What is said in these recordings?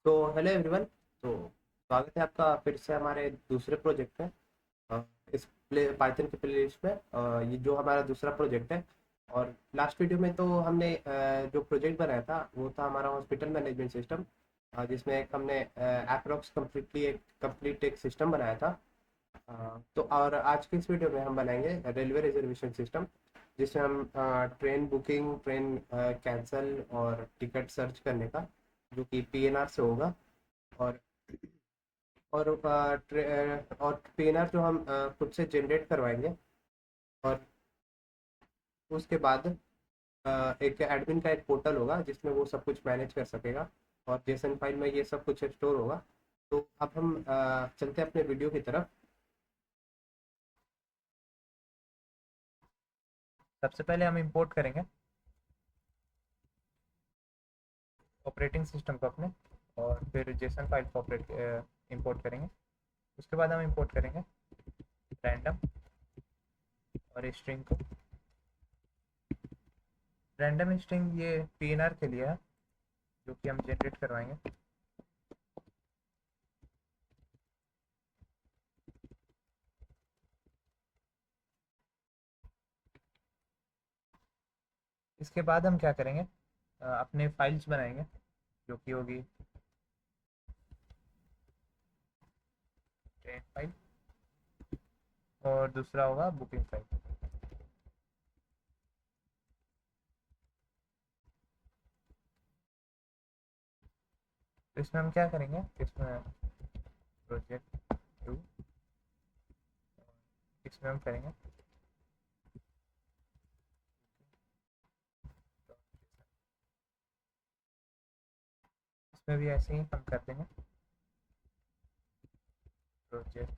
Hello everyone. तो स्वागत है आपका फिर से हमारे दूसरे प्रोजेक्ट में। इस प्ले पाइथन के प्लेलिस्ट में ये जो हमारा दूसरा प्रोजेक्ट है। और लास्ट वीडियो में तो हमने जो प्रोजेक्ट बनाया था वो था हमारा हॉस्पिटल मैनेजमेंट सिस्टम, जिसमें एक हमने अप्रोक्स कंप्लीट एक सिस्टम बनाया था। तो और आज के इस वीडियो में हम बनाएंगे रेलवे रिजर्वेशन सिस्टम, जिसमें हम ट्रेन बुकिंग, ट्रेन कैंसल और टिकट सर्च करने का, जो कि पीएनआर से होगा। और और पीएनआर जो हम खुद से जनरेट करवाएंगे। और उसके बाद एक एडमिन का एक पोर्टल होगा जिसमें वो सब कुछ मैनेज कर सकेगा, और जेसन फाइल में ये सब कुछ स्टोर होगा। तो अब हम चलते हैं अपने वीडियो की तरफ। सबसे पहले हम इंपोर्ट करेंगे ऑपरेटिंग सिस्टम को अपने, और फिर जेसन फाइल को इंपोर्ट करेंगे। उसके बाद हम इंपोर्ट करेंगे रैंडम और स्ट्रिंग को। रैंडम स्ट्रिंग ये पीएनआर के लिए है, जो कि हम जनरेट करवाएंगे। इसके बाद हम क्या करेंगे, अपने फाइल्स बनाएंगे, जो कि होगी ट्रेन फाइल और दूसरा होगा बुकिंग फाइल। तो इसमें हम क्या करेंगे, इसमें प्रोजेक्ट टू, इसमें हम करेंगे इसमें भी ऐसे ही हम कर देंगे प्रोजेक्ट।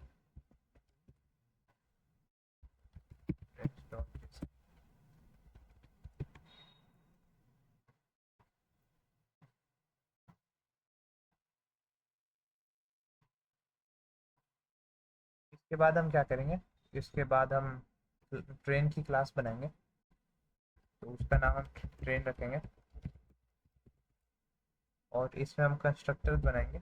इसके बाद हम क्या करेंगे, इसके बाद हम ट्रेन की क्लास बनाएंगे, तो उसका नाम हम ट्रेन रखेंगे। और इसमें हम कंस्ट्रक्टर बनाएंगे।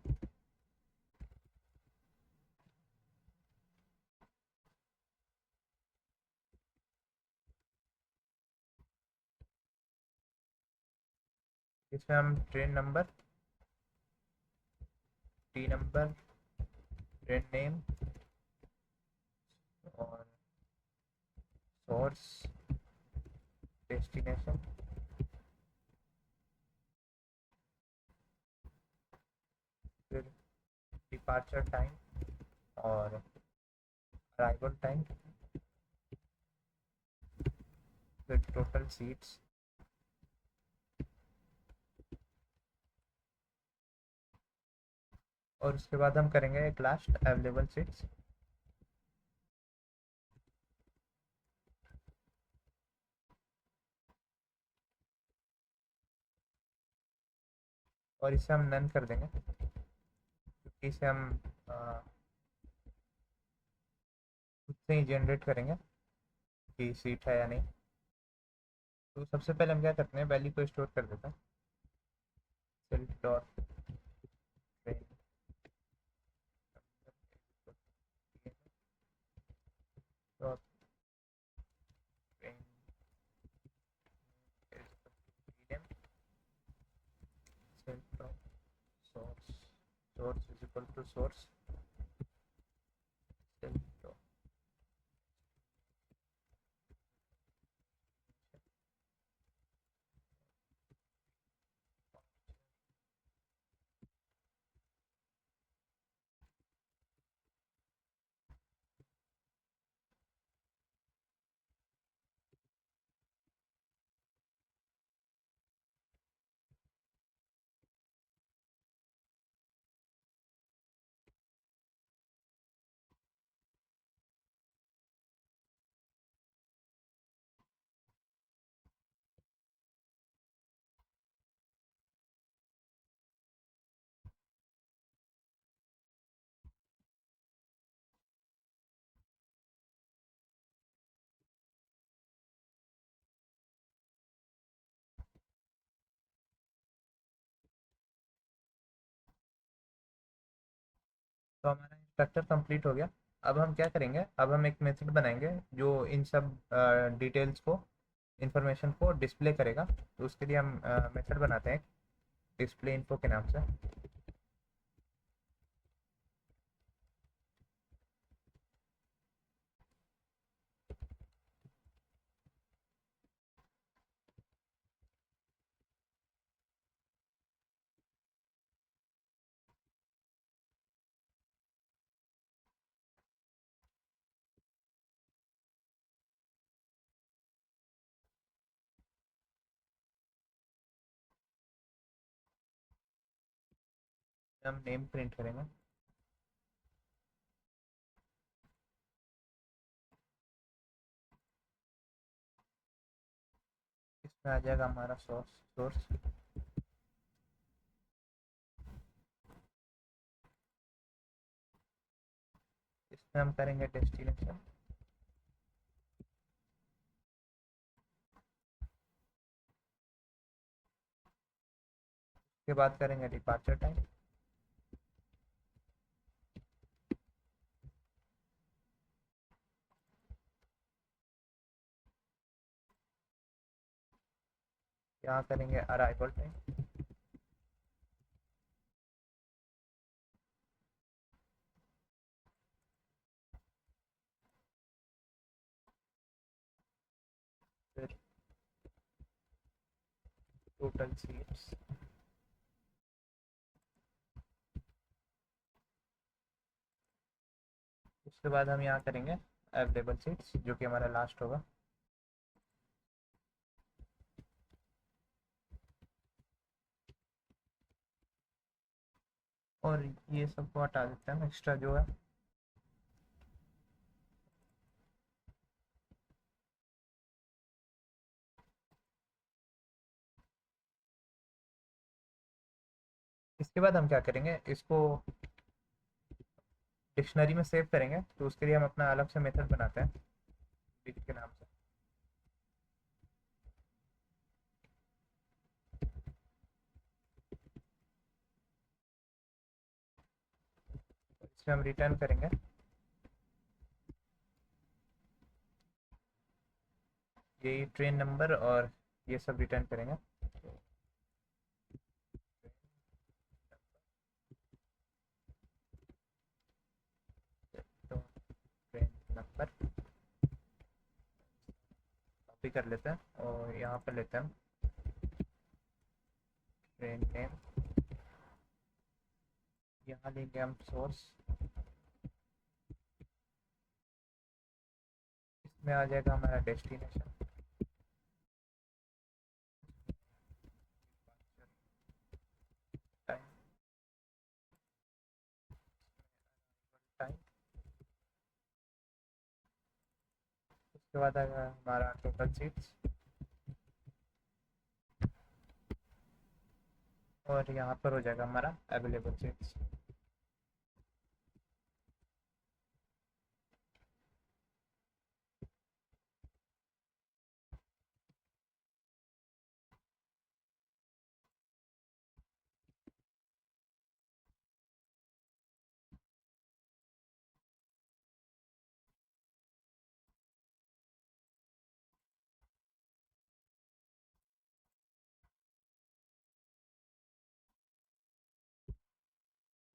इसमें हम train number, T number, train name और सोर्स, डेस्टिनेशन, फिर डिपार्चर टाइम और अराइवल टाइम, फिर टोटल सीट्स। और उसके बाद हम करेंगे एक लास्ट अवेलेबल सीट्स। और इसे हम नन कर देंगे, क्योंकि इसे हम खुद से ही जनरेट करेंगे कि सीट है या नहीं। तो सबसे पहले हम क्या करते हैं, वैल्यू को स्टोर कर देते हैं। Self dot train dot train self dot source, source is equal to source self तो हमारा स्ट्रक्चर कंप्लीट हो गया। अब हम क्या करेंगे, अब हम एक मेथड बनाएंगे जो इन सब डिटेल्स को, इंफॉर्मेशन को डिस्प्ले करेगा। तो उसके लिए हम मेथड बनाते हैं डिस्प्ले इन्फो के नाम से। हम नेम प्रिंट करेंगे। इसमें आ जाएगा हमारा सोर्स सोर्स। इसमें हम करेंगे डेस्टिनेशन। उसके बाद करेंगे डिपार्चर टाइम। यहाँ करेंगे अराइवल टाइम। फिर टोटल सीट्स। उसके बाद हम यहाँ करेंगे अवेलेबल सीट्स, जो कि हमारा लास्ट होगा। और ये सबको हटा देते हैं एक्स्ट्रा जो है। इसके बाद हम क्या करेंगे, इसको डिक्शनरी में सेव करेंगे। तो उसके लिए हम अपना अलग से मेथड बनाते हैं डिक्ट के नाम से। इसमें हम रिटर्न करेंगे यही ट्रेन नंबर, और ये सब रिटर्न करेंगे। तो ट्रेन नंबर कॉपी कर लेते हैं और यहाँ पर लेते हैं हम ट्रेन नेम। यहाँ लेंगे हम सोर्स। इसमें आ जाएगा हमारा डेस्टिनेशन। Time time. उसके बाद आएगा हमारा टोटल सीट्स। और यहाँ पर हो जाएगा हमारा अवेलेबल सीट्स।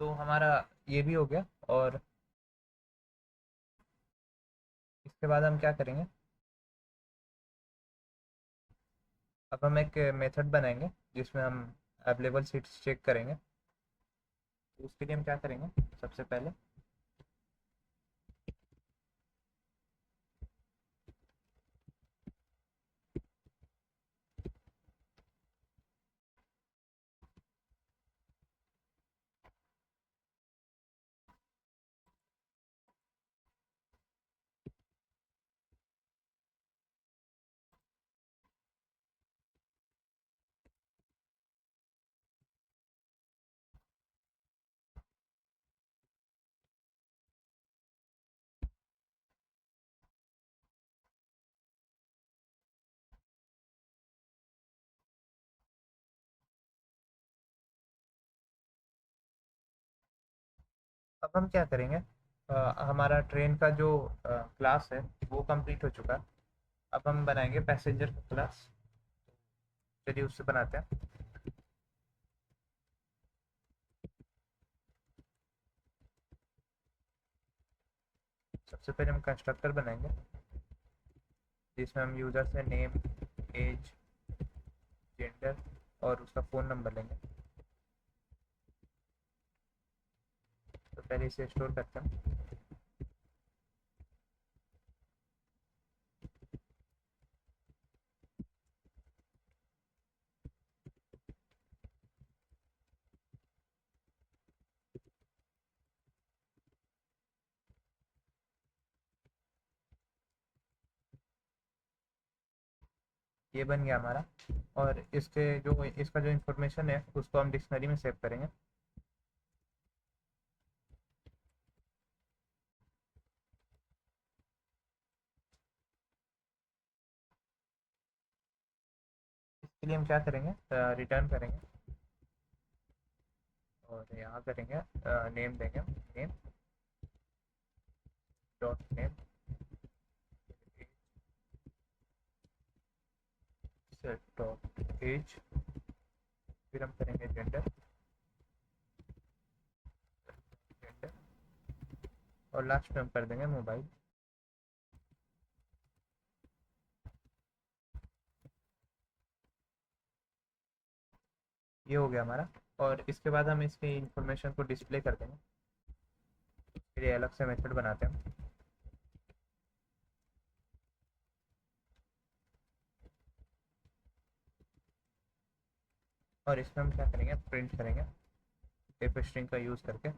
तो हमारा ये भी हो गया। और इसके बाद हम क्या करेंगे, अब हम एक मेथड बनाएंगे जिसमें हम अवेलेबल सीट्स चेक करेंगे। तो उसके लिए हम क्या करेंगे, सबसे पहले अब हम क्या करेंगे, हमारा ट्रेन का जो क्लास है वो कंप्लीट हो चुका है। अब हम बनाएंगे पैसेंजर का क्लास। चलिए उससे बनाते हैं। सबसे पहले हम कंस्ट्रक्टर बनाएंगे जिसमें हम यूज़र से नेम, एज, जेंडर और उसका फ़ोन नंबर लेंगे। तो पहले इसे स्टोर करते हैं। ये बन गया हमारा। और इसके जो इसका जो इन्फॉर्मेशन है उसको हम डिक्शनरी में सेव करेंगे। इसके लिए हम क्या करेंगे, रिटर्न करेंगे और यहाँ करेंगे नेम देंगे, name dot name set dot age. फिर हम करेंगे जेंडर, जेंडर और लास्ट में हम कर देंगे मोबाइल। ये हो गया हमारा। और इसके बाद हम इसकी इंफॉर्मेशन को डिस्प्ले कर देंगे। फिर ये अलग से मेथड बनाते हैं। और इसमें हम क्या करेंगे, प्रिंट करेंगे इफ स्ट्रिंग का यूज़ करके।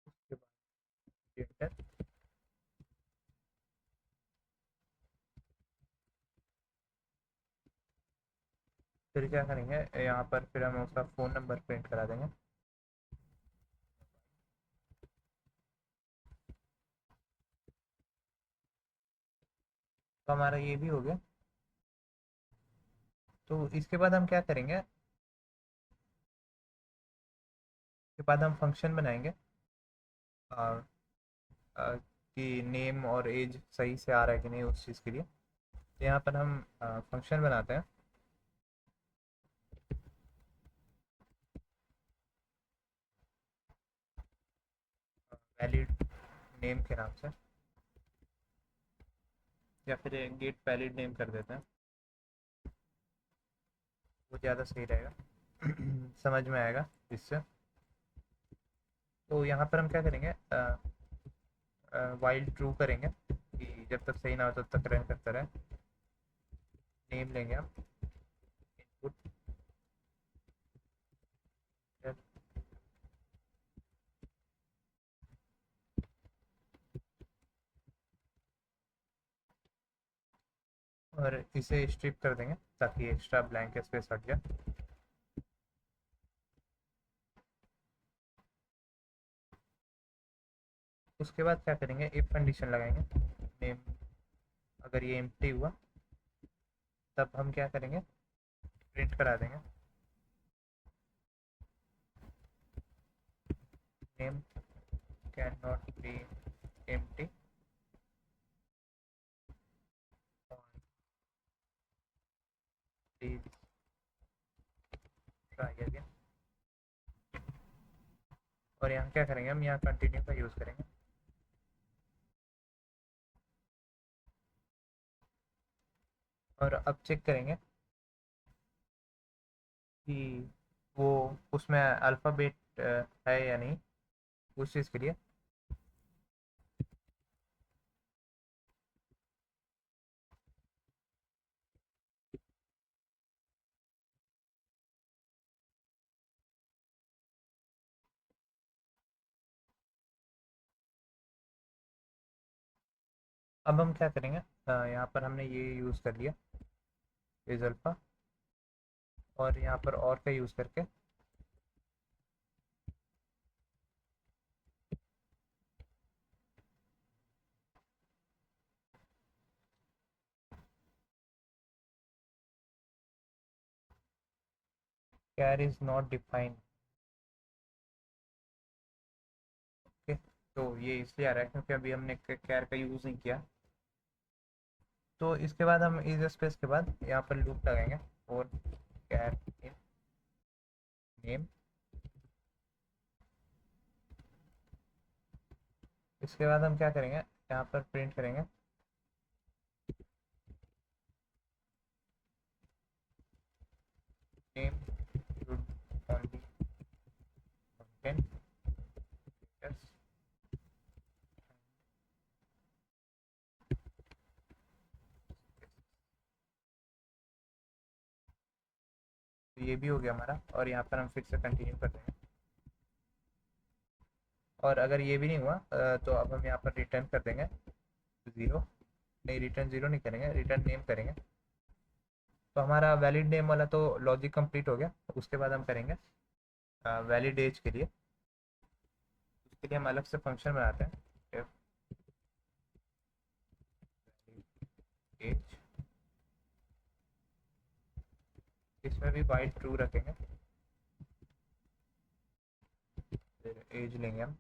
उसके बाद जेंडर। फिर क्या करेंगे, यहाँ पर फिर हम उसका फ़ोन नंबर प्रिंट करा देंगे। तो हमारा ये भी हो गया। तो इसके बाद हम क्या करेंगे, इसके बाद हम फंक्शन बनाएंगे और कि नेम और एज सही से आ रहा है कि नहीं उस चीज़ के लिए। तो यहाँ पर हम फंक्शन बनाते हैं वैलिड नेम के नाम से, या फिर गेट वैलिड नेम कर देते हैं। वो ज़्यादा सही रहेगा समझ में आएगा इससे। तो यहाँ पर हम क्या करेंगे, वाइल ट्रू करेंगे कि जब तक सही ना हो तब तक रन करता रहे। नेम लेंगे हम, इनपुट, और इसे स्ट्रिप कर देंगे ताकि एक्स्ट्रा ब्लैंक स्पेस हट जाए। उसके बाद क्या करेंगे, इफ कंडीशन लगाएंगे नेम, अगर ये एम्प्टी हुआ तब हम क्या करेंगे, प्रिंट करा देंगे name can not be empty, please try again. और यहाँ क्या करेंगे, हम यहाँ कंटिन्यू का यूज़ करेंगे। और अब चेक करेंगे कि वो उसमें अल्फ़ाबेट है या नहीं उस चीज़ के लिए। अब हम क्या करेंगे, यहाँ पर हमने ये यूज़ कर लिया इज अल्फ़ा, और यहाँ पर और का यूज़ करके कैर इज नॉट डिफाइंड। ओके, तो ये इसलिए आ रहा है क्योंकि अभी हमने कैर का यूज़ नहीं किया। तो इसके बाद हम इज स्पेस के बाद यहाँ पर लूप लगाएंगे और कैर इन नेम। इसके बाद हम क्या करेंगे, यहाँ पर प्रिंट करेंगे name should only contain yes. तो ये भी हो गया हमारा, और यहाँ पर हम फिर से कंटिन्यू कर देंगे। और अगर ये भी नहीं हुआ तो अब हम यहाँ पर रिटर्न कर देंगे ज़ीरो। नहीं, रिटर्न ज़ीरो नहीं करेंगे, रिटर्न नेम करेंगे। तो हमारा वैलिड नेम वाला तो लॉजिक कंप्लीट हो गया। उसके बाद हम करेंगे वैलिड एज के लिए। उसके लिए हम अलग से फंक्शन बनाते हैं एज। इसमें भी वाइड ट्रू रखेंगे, फिर एज लेंगे हम।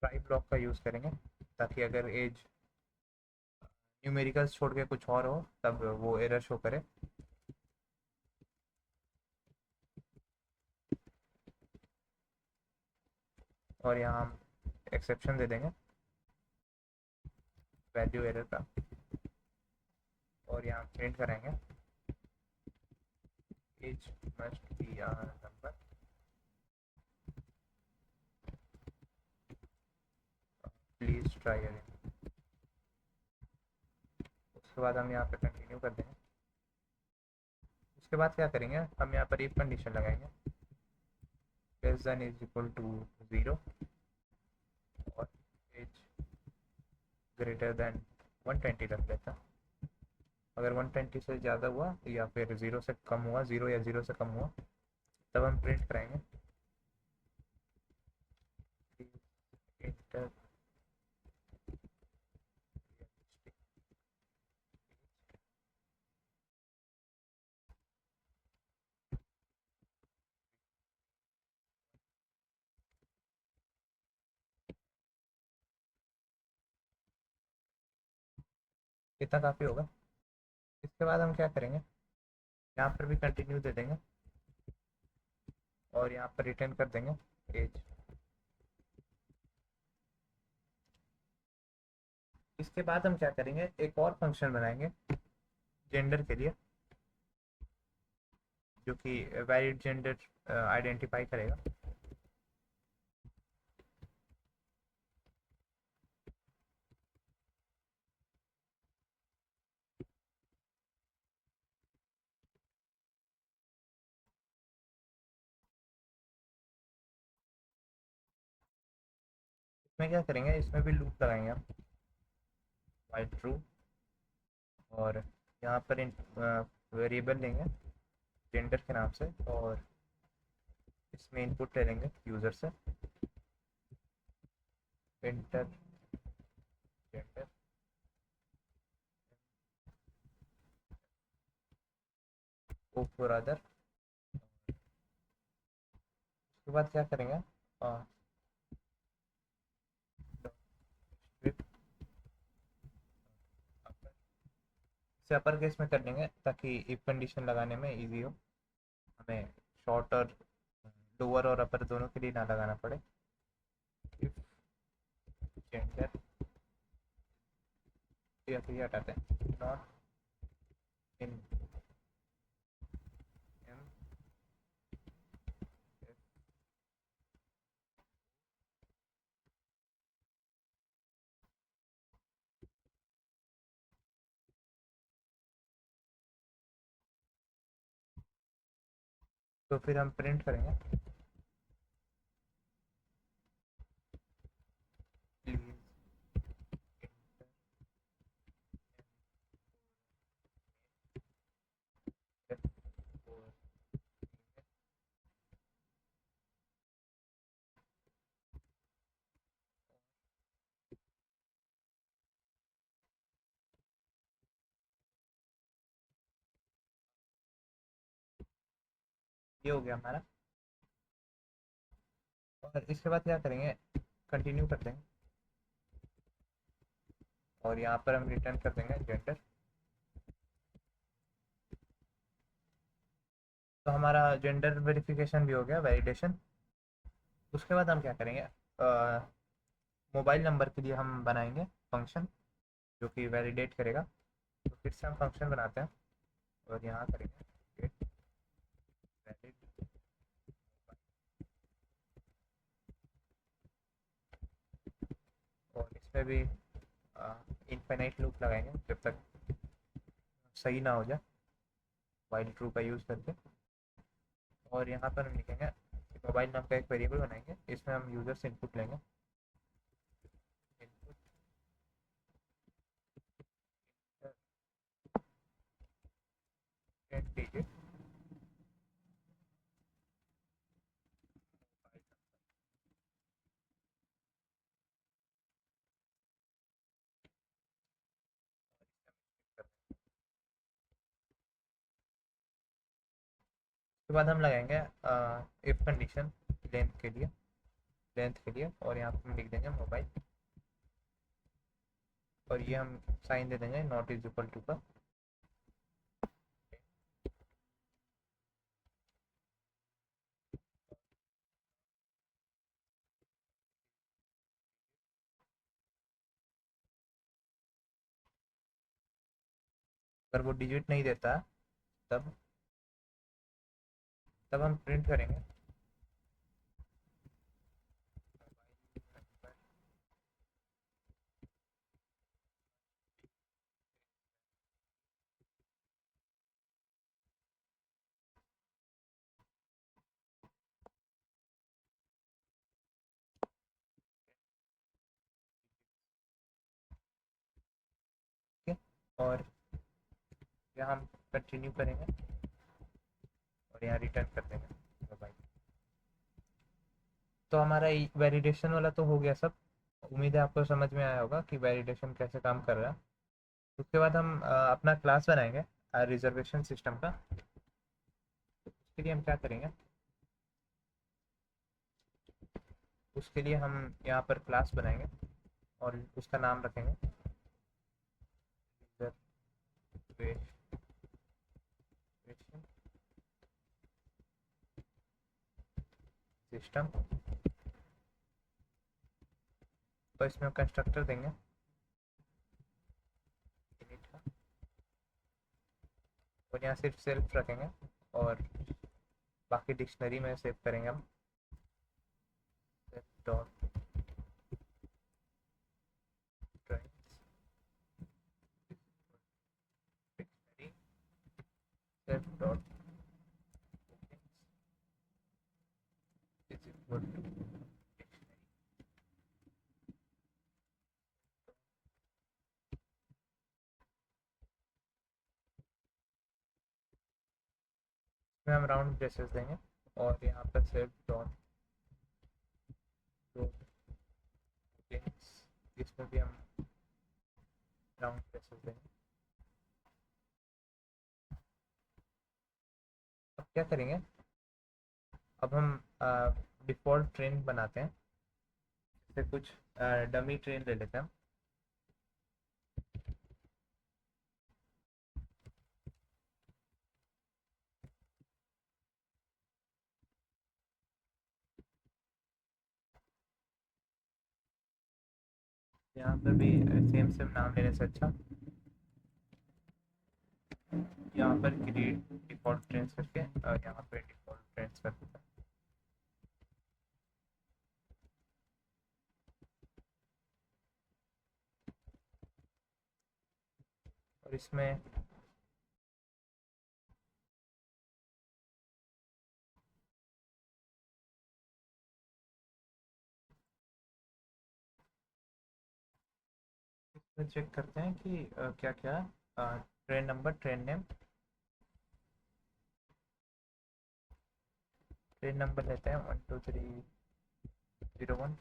ट्राई ब्लॉक का यूज़ करेंगे ताकि अगर एज न्यूमेरिकल्स छोड़ के कुछ और हो तब वो एरर शो करे। और यहाँ हम एक्सेप्शन दे देंगे वैल्यू एरर का, और यहाँ प्रिंट करेंगे age must be number. Please try again. उसके बाद हम यहाँ पे कंटिन्यू कर देंगे। उसके बाद क्या करेंगे, हम यहाँ पर एक कंडीशन लगाएंगे less than is equal to zero और एज ग्रेटर देन 120 रख लेता। अगर 120 से ज़्यादा हुआ या फिर ज़ीरो से कम हुआ, ज़ीरो या ज़ीरो से कम हुआ, तब हम प्रिंट कराएंगे इंटर। इतना काफ़ी होगा। इसके बाद हम क्या करेंगे, यहाँ पर भी कंटिन्यू दे देंगे और यहाँ पर रिटर्न कर देंगे एज। इसके बाद हम क्या करेंगे, एक और फंक्शन बनाएंगे जेंडर के लिए, जो कि वैलिड जेंडर आइडेंटिफाई करेगा। इसमें क्या करेंगे, इसमें भी लूप लगाएंगे हम वाइल ट्रू, और यहाँ पर वेरिएबल लेंगे जेंडर के नाम से, और इसमें इनपुट ले लेंगे यूज़र से enter gender. O for other. उसके बाद क्या करेंगे, इसे अपर केस में कर देंगे ताकि इफ कंडीशन लगाने में इजी हो, हमें शॉर्ट और लोअर और अपर दोनों के लिए ना लगाना पड़े। इफ जेंडर या फिर हटाते हैं नॉट इन एम। तो फिर हम प्रिंट करेंगे प्लीज। ये हो गया हमारा। और इसके बाद क्या करेंगे, कंटिन्यू कर देंगे और यहाँ पर हम रिटर्न कर देंगे जेंडर। तो हमारा जेंडर वेरिफिकेशन भी हो गया, वैलिडेशन। उसके बाद हम क्या करेंगे, मोबाइल नंबर के लिए हम बनाएंगे फंक्शन जो कि वैलिडेट करेगा। तो फिर से हम फंक्शन बनाते हैं और यहाँ करेंगे गेट वैलिड, और इसमें भी इनफाइनाइट लूप लगाएंगे जब तक सही ना हो जाए, वाइल ट्रू का यूज़ करके। और यहाँ पर हम लिखेंगे मोबाइल नाम का एक वेरिएबल बनाएंगे, इसमें हम यूज़र से इनपुट लेंगे, इनपुट डिजिट। उसके बाद हम लगाएंगे इफ कंडीशन लेंथ के लिए और यहाँ पर हम लिख देंगे मोबाइल, और ये हम साइन दे देंगे नॉट इज इक्वल टू का। अगर वो डिजिट नहीं देता तब तब हम प्रिंट करेंगे ठीक है। और यहाँ हम कंटिन्यू करेंगे और यहाँ रिटर्न कर देंगे मोबाइल। तो हमारा वैलिडेशन वाला तो हो गया सब। उम्मीद है आपको समझ में आया होगा कि वैलिडेशन कैसे काम कर रहा है। उसके बाद हम अपना क्लास बनाएंगे रिजर्वेशन सिस्टम का। उसके लिए हम क्या करेंगे, उसके लिए हम यहाँ पर क्लास बनाएंगे और उसका नाम रखेंगे रिजर्वेशन सिस्टम। तो इसमें हम कंस्ट्रक्टर देंगे init का, और यहाँ सिर्फ सेल्फ रखेंगे और बाकी डिक्शनरी में सेव करेंगे हम self dot dictionary self dot is equal to में हम राउंड ब्रेसेस देंगे और यहाँ पर सेल्फ डॉट इसमें भी हम राउंड ब्रेसेस देंगे। अब क्या करेंगे, अब हम डिफ़ॉल्ट ट्रेन बनाते हैं, जैसे कुछ डमी ट्रेन ले लेते हैं। यहाँ पर भी सेम सेम नाम लेने से अच्छा यहाँ पर क्रिएट डिफ़ॉल्ट ट्रेन्स करके यहाँ पे डिफ़ॉल्ट ट्रेन्स कर देते हैं। और इसमें चेक करते हैं कि क्या क्या ट्रेन नंबर, ट्रेन नंबर लेते हैं 12301।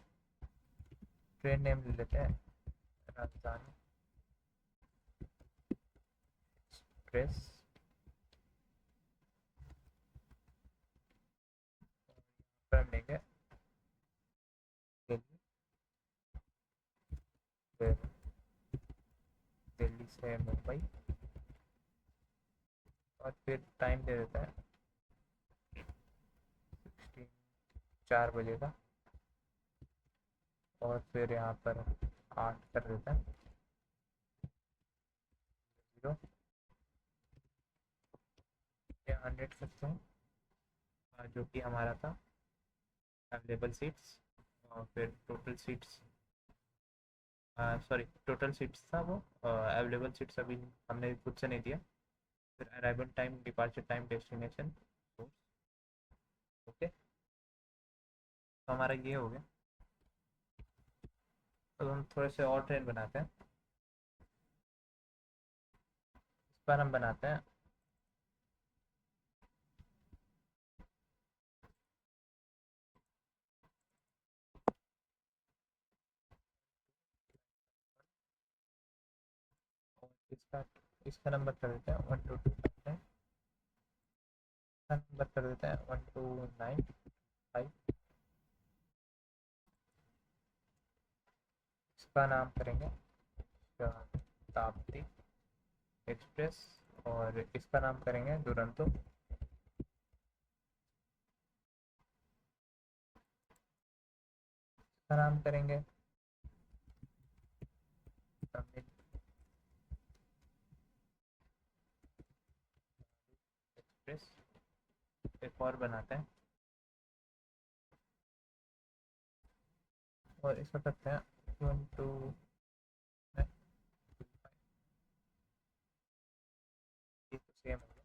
ट्रेन नेम ले लेते हैं राजधानी एक्सप्रेस। से मुंबई, और फिर टाइम दे देता है 16 4 बजे का, और फिर यहाँ पर 8 कर देता है 0, या 100 करते हैं, जो कि हमारा था अवेलेबल सीट्स, और फिर total seats, sorry total seats था वो, अवेलेबल सीट्स अभी हमने खुद से नहीं दिया। फिर arrival time, departure time, destination, okay. तो हमारा ये हो गया। अब हम थोड़े से और ट्रेन बनाते हैं। इस बार हम बनाते हैं और इसका नंबर कर देते हैं 1 2 2 करते हैं, इसका नंबर कर देते हैं 1 2 9 5। इसका नाम करेंगे शताब्दी एक्सप्रेस, और इसका नाम करेंगे दुरंतो। इसका नाम करेंगे तमिल एक्सप्रेस। एक और बनाते हैं, और इसका करते हैं 1 2 ये तो सेम हो गया,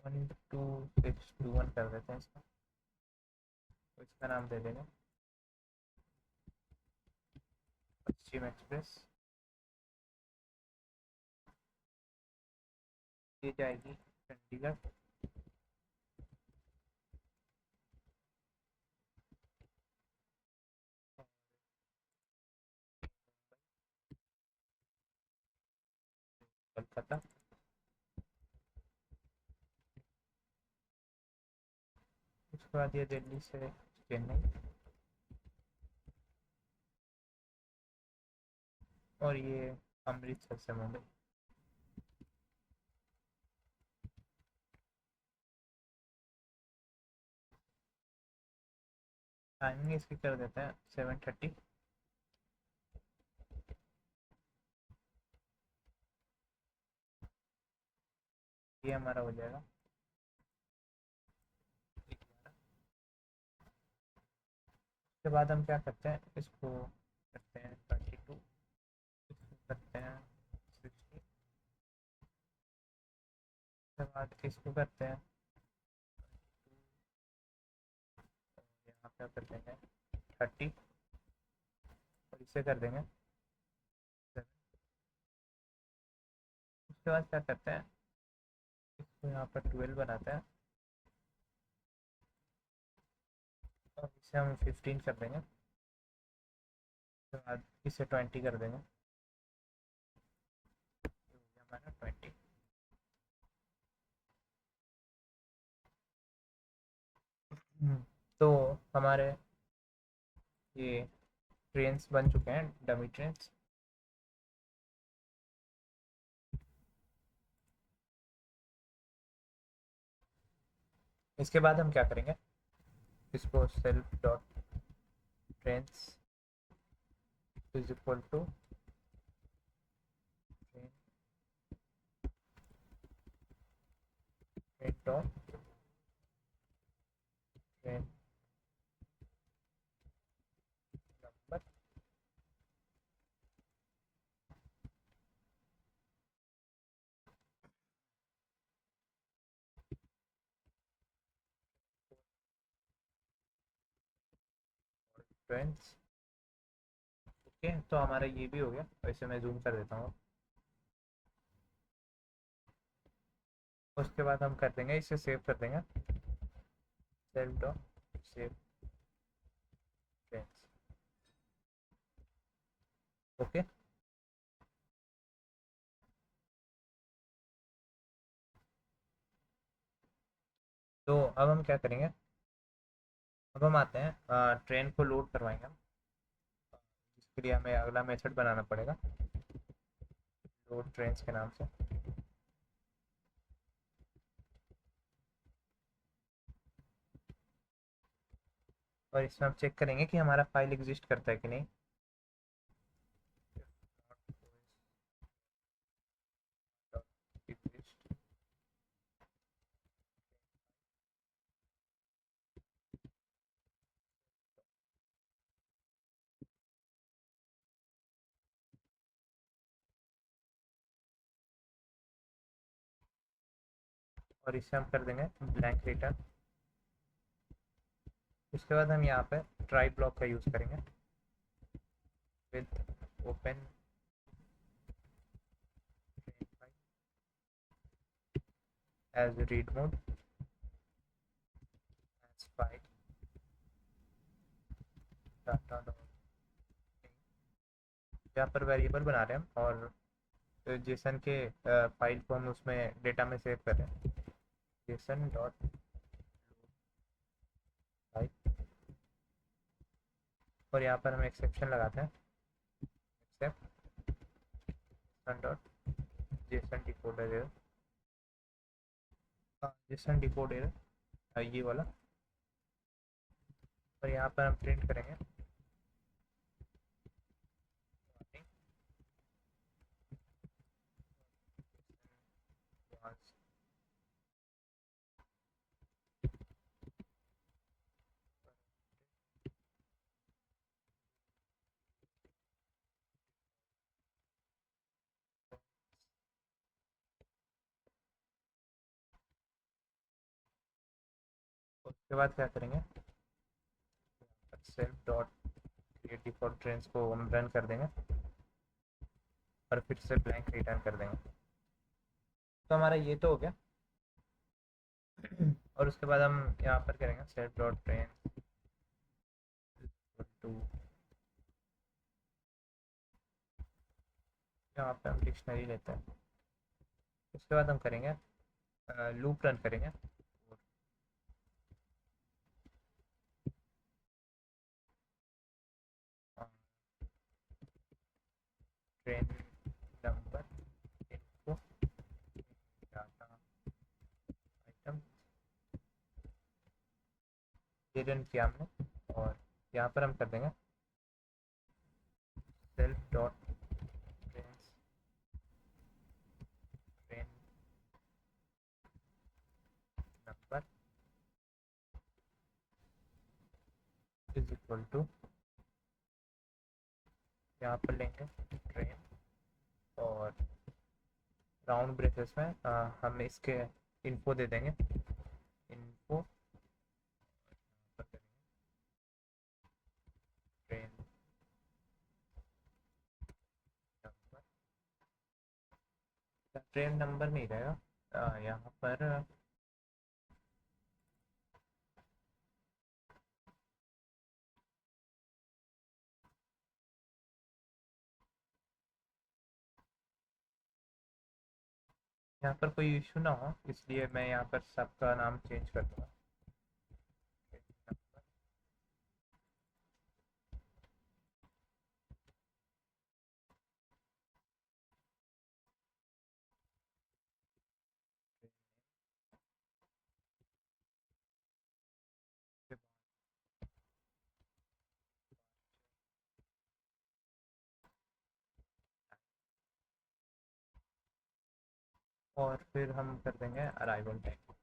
1 2 6 2 1 कर देते हैं इसका। तो इसका नाम दे देंगे पश्चिम एक्सप्रेस। ये जाएगी चंडीगढ़, कोलकाता, उसके बाद ये दिल्ली से चेन्नई, और ये अमृतसर से मुंबई। टाइमिंग इसकी कर देते हैं 7:30। ये हमारा हो जाएगा। उसके बाद हम क्या करते हैं, इसको करते हैं 22, इसको करते हैं 60, उसके बाद इसको करते हैं, यहाँ पे कर देंगे 30, और इसे कर देंगे 7। उसके बाद क्या करते हैं, इसको यहाँ पर 12 बनाते हैं, और इसे हम 15 कर देंगे, उसके बाद इसे 20 कर देंगे, ये हो गया हमारा 20। तो हमारे ये ट्रेन्स बन चुके हैं, डमी ट्रेन्स। इसके बाद हम क्या करेंगे, इसको self dot trains is equal to train dot train number, trains. Okay, तो हमारा ये भी हो गया। वैसे मैं जूम कर देता हूँ। उसके बाद हम कर देंगे, इसे सेव कर देंगे, self dot save trains. Okay, तो अब हम क्या करेंगे, अब हम आते हैं ट्रेन को लोड करवाएंगे हम, जिसके लिए हमें अगला मेथड बनाना पड़ेगा। रोड ट्रेन के नाम से। और इसमें हम चेक करेंगे कि हमारा फाइल एग्जिस्ट करता है कि नहीं। exist। और इसे हम कर देंगे ब्लैंक रिटर्न। उसके बाद हम यहाँ पे ट्राई ब्लॉक का यूज़ करेंगे with open as read mode as file data. यहाँ पर वेरिएबल बना रहे हैं हम, और जेसन के फाइल को हम उसमें डेटा में सेव कर रहे हैं। JSON dot file. और यहाँ पर हम एक्सेप्शन लगाते हैं, except dot JSON decoder error. JSON decode error ये वाला। और यहाँ पर हम प्रिंट करेंगे उसके बाद क्या करेंगे, self dot create default trends को हम रन कर देंगे और फिर से ब्लैंक रिटर्न कर देंगे। तो हमारा ये तो हो गया। और उसके बाद हम यहाँ पर करेंगे सेल्फ डॉट ट्रेंड टू, यहाँ पे हम डिक्शनरी लेते हैं। उसके बाद हम करेंगे लूप रन करेंगे। ट्रेन नंबर इनको डाटा आइटम ये रन किया हमने। और यहाँ पर हम कर देंगे self dot train number is equal to, यहाँ पर लेंगे ट्रेन और राउंड ब्रेसेस में हम इसके इन्फो दे देंगे, info train number. Train number नहीं रहेगा यहाँ पर, यहाँ पर कोई इशू ना हो इसलिए मैं यहाँ पर सबका नाम चेंज कर दूँगा। और फिर हम कर देंगे अराइवल टाइम।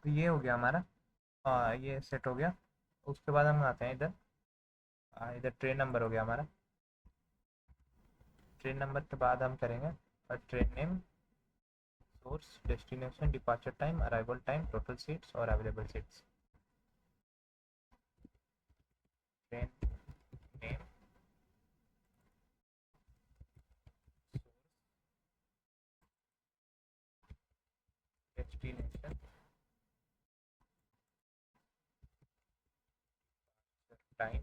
तो ये हो गया हमारा, ये सेट हो गया। उसके बाद हम आते हैं इधर, इधर ट्रेन नंबर हो गया हमारा। ट्रेन नंबर के बाद हम करेंगे train name, source, destination, departure time, arrival time, total seats और available seats. Train name, destination, time,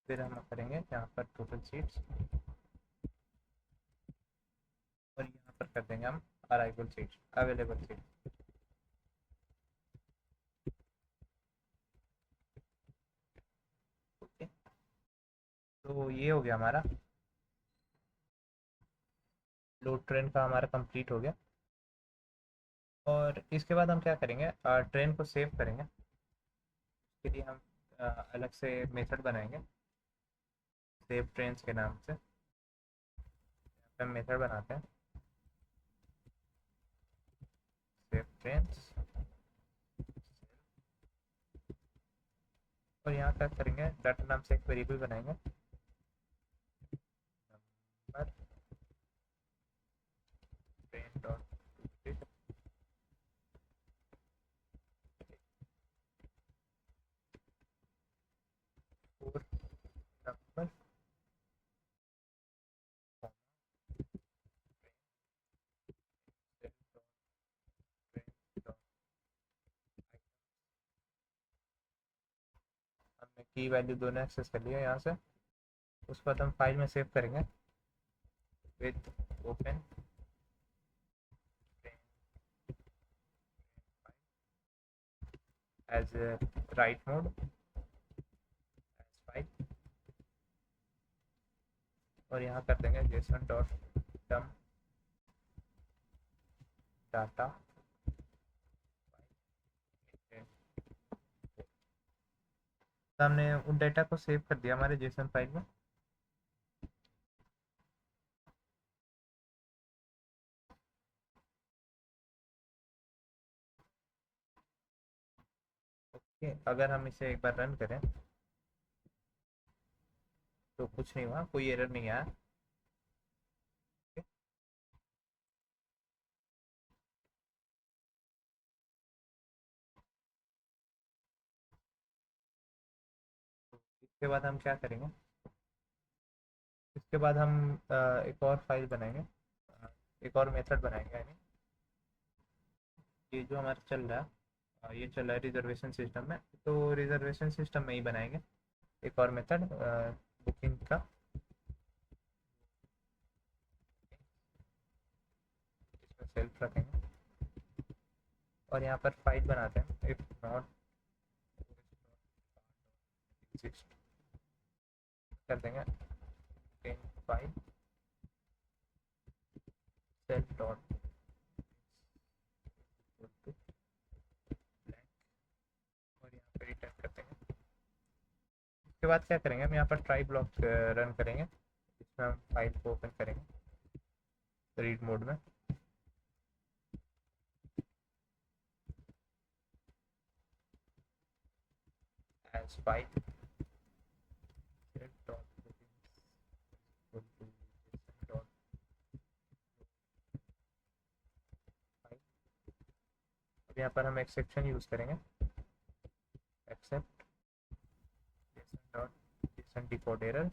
फिर हम करेंगे यहाँ पर टोटल सीट्स। कर देंगे हम arrival seat, available seat. Okay, तो ये हो गया हमारा लोड ट्रेन का, हमारा कंप्लीट हो गया। और इसके बाद हम क्या करेंगे, ट्रेन को सेव करेंगे। इसके लिए हम अलग से मेथड बनाएंगे सेव ट्रेन्स के नाम से। हम मेथड बनाते हैं सेव ट्रेन्स, और यहाँ क्या करेंगे, डाटा नाम से एक वेरिएबल बनाएंगे, number train dot four number हमने की वैल्यू दोनों एक्सेस कर लिया यहाँ से। उसके बाद हम फाइल में सेव करेंगे with open as write mode as file, और यहाँ कर देंगे जेसन डॉट डम डाटा। हमने उन डेटा को सेव कर दिया हमारे जेसन फाइल में। ओके, अगर हम इसे एक बार रन करें तो कुछ नहीं हुआ, कोई एरर नहीं आया। इसके बाद हम क्या करेंगे, इसके बाद हम एक और फाइल बनाएंगे, एक और मेथड बनाएंगे। यानी ये जो हमारा चल रहा है, ये चल रहा है रिजर्वेशन सिस्टम में, तो रिजर्वेशन सिस्टम में ही बनाएंगे एक और मेथड बुकिंग का। इसमें सेल्फ रखेंगे और यहाँ पर फाइल बनाते हैं इफ नॉट एग्जिस्ट कर देंगे फाइल सेल्फ डॉट और यहाँ पर रिटर्न कर देंगे। उसके बाद क्या करेंगे, हम यहाँ पर ट्राई ब्लॉक रन करेंगे, इसमें हम फाइल को ओपन करेंगे रीड मोड में। एज फाइल अब यहाँ पर हम एक्सेप्शन यूज़ करेंगे, एक्सेप्ट जेसन डिकोड एरर,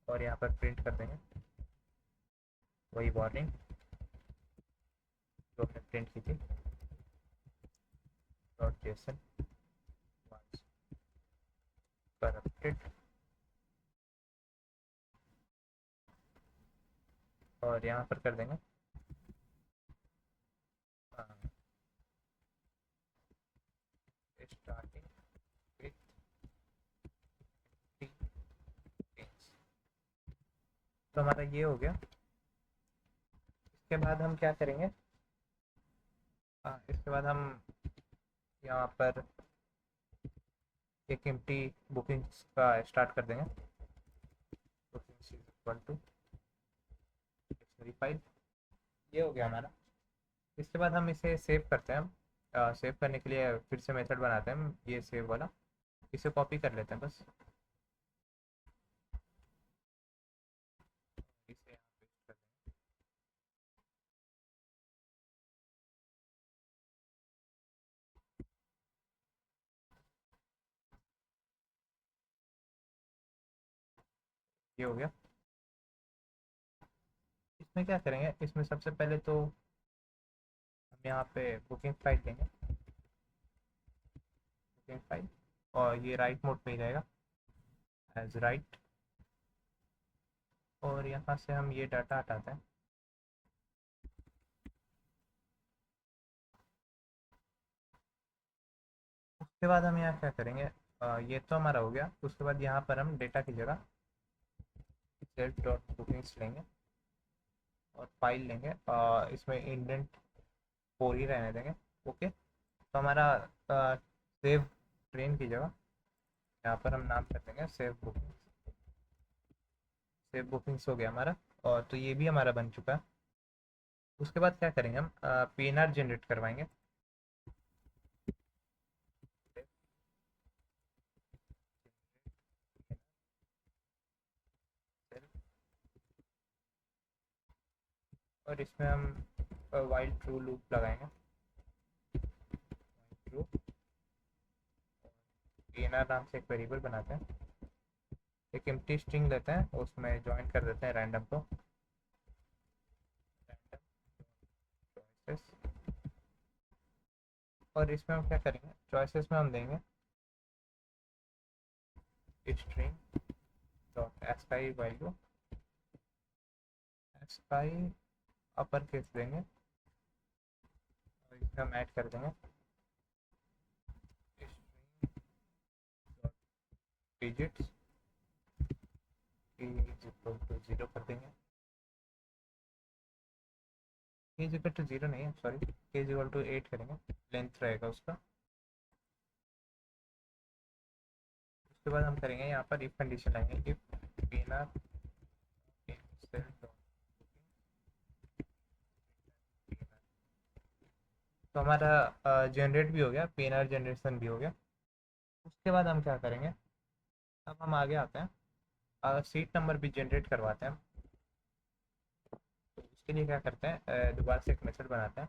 और यहाँ पर प्रिंट कर देंगे वही वार्निंग जो हमने प्रिंट की थी, डॉट जेसन करप्टेड। और यहाँ पर कर देंगे स्टार्टिंग विथ तो हमारा ये हो गया। इसके बाद हम क्या करेंगे, इसके बाद हम यहाँ पर एक एम्प्टी बुकिंग्स का स्टार्ट कर देंगे, bookings is equal to dictionary file. ये हो गया हमारा। इसके बाद हम इसे सेव करते हैं। हम सेव करने के लिए फिर से मेथड बनाते हैं ये सेव वाला, इसे कॉपी कर लेते हैं बस, इसे यहाँ पेस्ट कर देंगे। ये हो गया। इसमें क्या करेंगे, इसमें सबसे पहले तो हम यहाँ पे बुकिंग फाइल देंगे, बुकिंग फाइल, और ये राइट मोड पे ही रहेगा एज राइट। और यहाँ से हम ये डाटा हटाते हैं, उसके बाद हम यहाँ क्या करेंगे, ये तो हमारा हो गया। उसके बाद यहाँ पर हम डेटा की जगह सेल्फ डॉट बुकिंग्स लेंगे और फाइल लेंगे, इसमें इंडेंट 4 ही रहने देंगे। ओके, तो हमारा सेव ट्रेन की जगह यहाँ पर हम नाम कर देंगे सेव बुकिंग। सेव बुकिंग्स हो गया हमारा, और तो ये भी हमारा बन चुका है। उसके बाद क्या करेंगे, हम पीएनआर जनरेट करवाएंगे। और इसमें हम वाइल ट्रू लूप लगाएंगे। ट्रू पीएनआर नाम से एक वेरिएबल बनाते हैं, एक एम्प्टी स्ट्रिंग लेते हैं, उसमें ज्वाइन कर देते हैं रैंडम को, चॉइसेस। और इसमें हम क्या करेंगे, चॉइसेस में हम देंगे string dot ASCII value, ASCII upper case देंगे, और इसमें हम ऐड कर देंगे डिजिट्स इज इक्वल टू 0 कर देंगे। के इज इक्वल टू 0 नहीं है, सॉरी, के इज इक्वल टू 8 करेंगे, लेंथ रहेगा उसका। उसके बाद हम करेंगे यहाँ पर इफ कंडीशन लाएंगे, इफ पीएनआर तो हमारा जनरेट भी हो गया, पीएनआर जनरेशन भी हो गया। उसके बाद हम क्या करेंगे, अब हम आगे आते हैं, सीट नंबर भी जनरेट करवाते हैं। तो उसके लिए क्या करते हैं, दोबारा से एक मेथड बनाते हैं,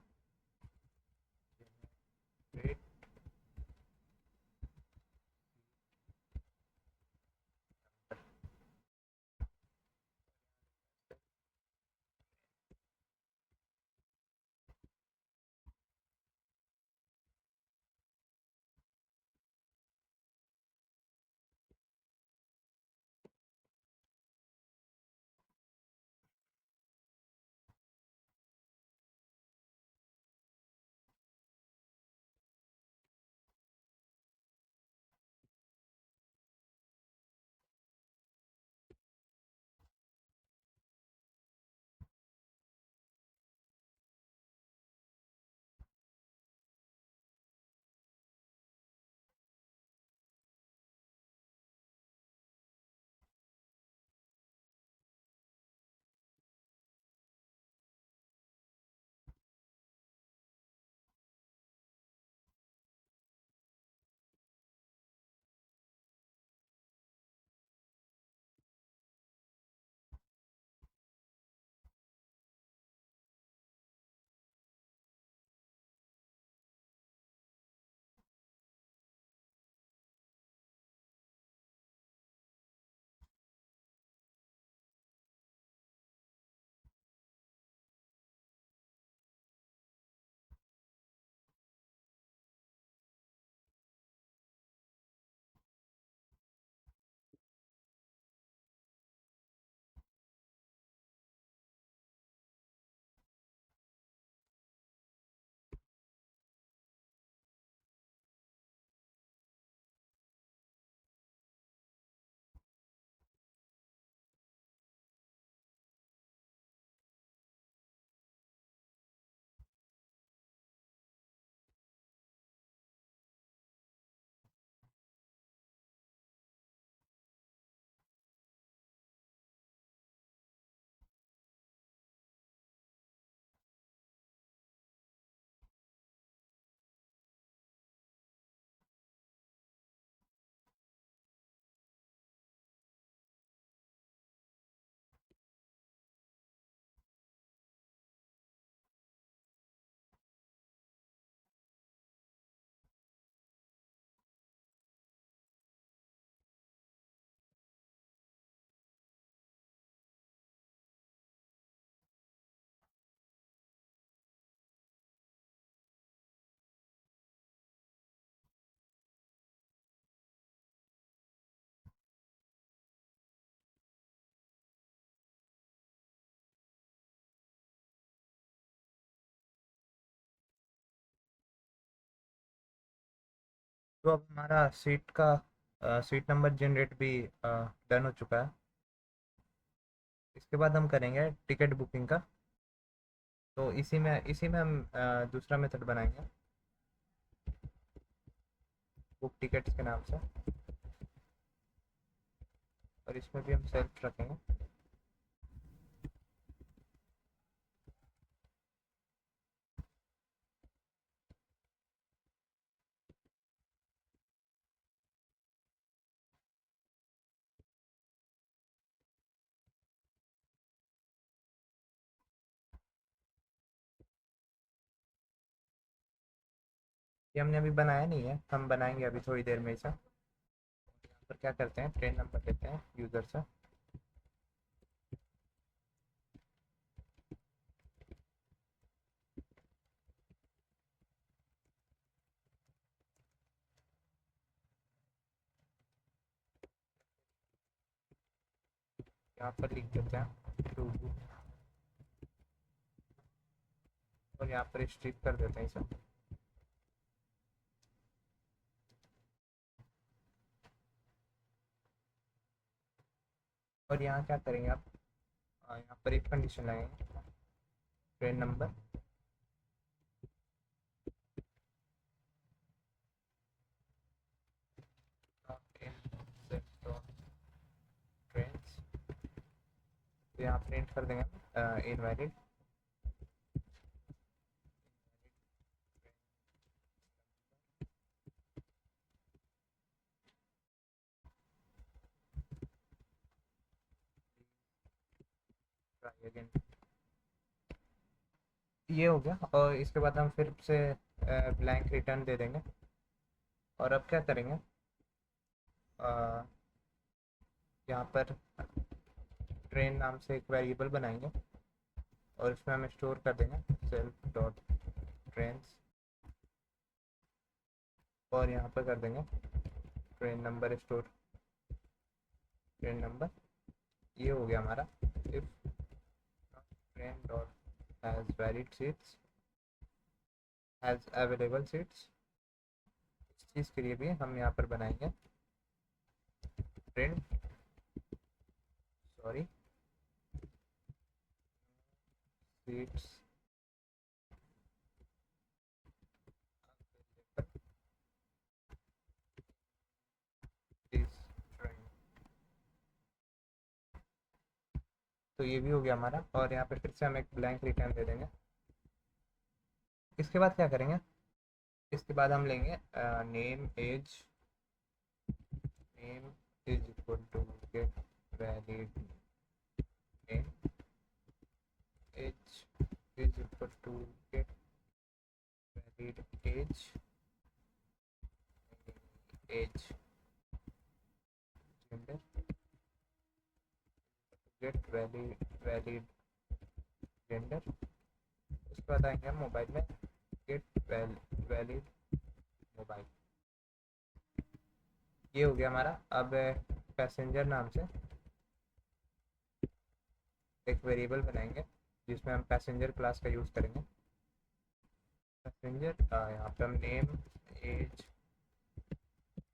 तो अब हमारा सीट नंबर जनरेट भी डन हो चुका है। इसके बाद हम करेंगे टिकट बुकिंग का। तो इसी में हम दूसरा मेथड बनाएंगे, बुक टिकट्स के नाम से, और इसमें भी हम सेल्फ रखेंगे। ये हमने अभी बनाया नहीं है, हम बनाएंगे अभी थोड़ी देर में इसे। यहाँ पर क्या करते हैं, ट्रेन नंबर लेते हैं यूज़र से। यहाँ पर लिख देते हैं टू बुक, और यहाँ पर स्ट्रिप कर देते हैं इसे। और यहाँ क्या करेंगे आप, यहाँ पर एक कंडीशन लगाएंगे, ट्रेन नंबर ट्रेन्स, तो यहाँ प्रिंट कर देंगे इनवैलिड। अगेन ये हो गया, और इसके बाद हम फिर से ब्लैंक रिटर्न दे देंगे। और अब क्या करेंगे, अ, यहाँ पर ट्रेन नाम से एक वेरिएबल बनाएंगे, और इसमें हम स्टोर कर देंगे सेल्फ डॉट ट्रेन्स, और यहाँ पर कर देंगे train number store train number. ये हो गया हमारा। If train dot has valid seats, has available seats, इस चीज़ के लिए भी हम यहाँ पर बनाएंगे print, sorry, seats this train. तो ये भी हो गया हमारा, और यहाँ पे फिर से हम एक ब्लैंक रिटर्न दे देंगे। इसके बाद क्या करेंगे, इसके बाद हम लेंगे name age, name is equal to get valid name, age is equal to get valid age, age gender get valid gender. उसके बाद आएंगे हम मोबाइल में, गेट वैलिड मोबाइल। ये हो गया हमारा। अब पैसेंजर नाम से एक वेरिएबल बनाएंगे जिसमें हम पैसेंजर क्लास का यूज़ करेंगे। पैसेंजर यहाँ पे हम नेम एज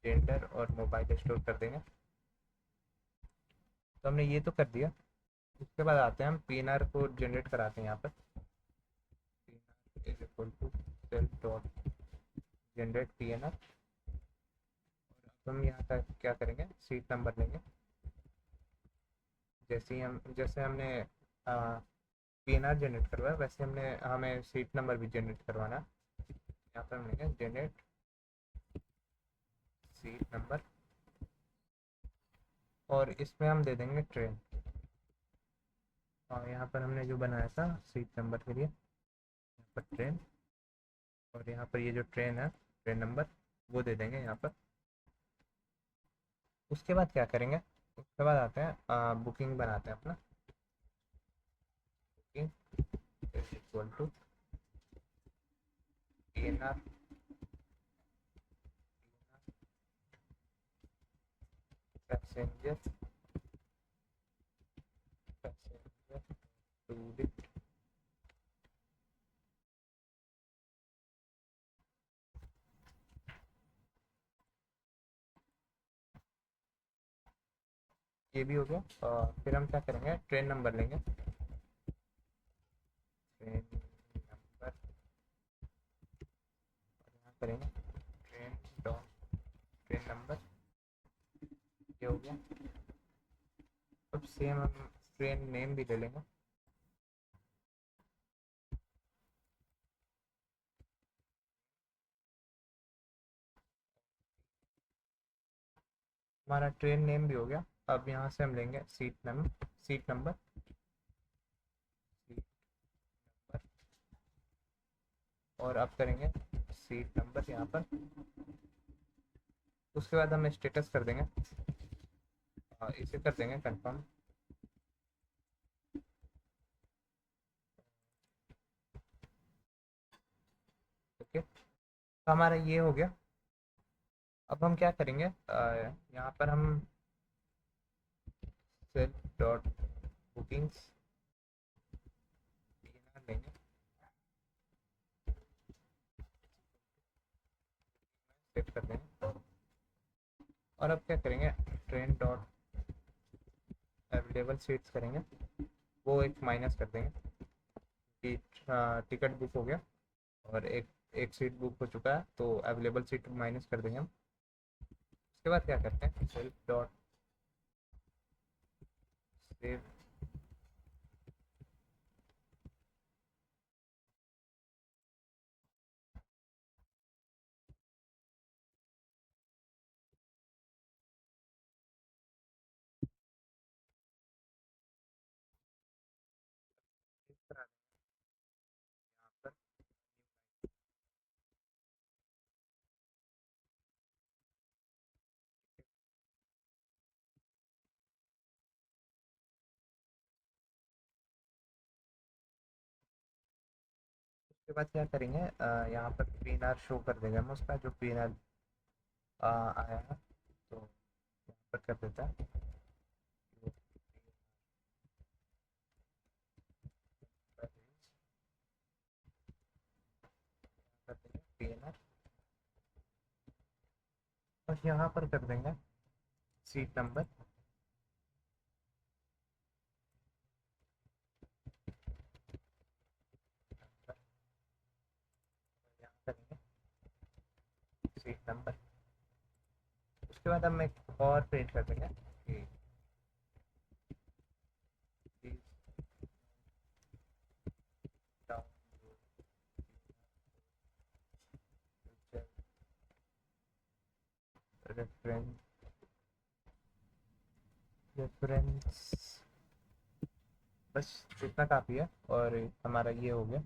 जेंडर और मोबाइल स्टोर कर देंगे। तो हमने ये तो कर दिया। उसके बाद आते हैं हम पीएनआर को जनरेट कराते हैं यहाँ पर। PNR is equal to self dot generate PNR. तो हम यहाँ का क्या करेंगे, सीट नंबर लेंगे। जैसे हमने पीएनआर जनरेट करवाया, वैसे हमें सीट नंबर भी जनरेट करवाना है। यहाँ पर हम लेंगे जनरेट सीट नंबर, और इसमें हम दे देंगे ट्रेन। और यहाँ पर हमने जो बनाया था सीट नंबर के लिए, यहाँ पर ट्रेन, और यहाँ पर ये जो ट्रेन है ट्रेन नंबर वो दे देंगे यहाँ पर। उसके बाद क्या करेंगे, उसके बाद आते हैं बुकिंग बनाते हैं अपना। Booking is equal to PNR passenger passenger two ये भी हो गया। और फिर हम क्या करेंगे, ट्रेन नंबर लेंगे। ट्रेन नंबर यहाँ करेंगे, ट्रेन डॉट ट्रेन नंबर, ये हो गया। अब सेम हम ट्रेन नेम भी ले लेंगे। हमारा ट्रेन नेम भी हो गया। अब यहाँ से हम लेंगे सीट नंबर, सीट नंबर, और अब करेंगे सीट नंबर यहाँ पर। उसके बाद हम स्टेटस कर देंगे, इसे कर देंगे कंफर्म। ओके, तो हमारा ये हो गया। अब हम क्या करेंगे, यहाँ पर हम सेल्फ डॉट बुकिंग्स लेंगे, सेव कर देंगे। और अब क्या करेंगे, ट्रेन डॉट अवेलेबल सीट्स करेंगे, वो एक माइनस कर देंगे कि टिकट बुक हो गया और एक एक सीट बुक हो चुका है, तो अवेलेबल सीट माइनस कर देंगे हम। उसके बाद क्या करते हैं, सेल्फ डॉट सेव, यहाँ पर उसके बाद क्या करेंगे, यहाँ पर पीएनआर शो कर देंगे हम, उसका जो पीएनआर आया है, तो यहाँ पर कर देता है पीएनआर, और यहाँ पर कर देंगे सीट नंबर। यहाँ करेंगे सीट नंबर। उसके बाद हम एक और प्रिंट कर देंगे कि please download future रेफरेंस। बस इतना काफ़ी है और हमारा ये हो गया।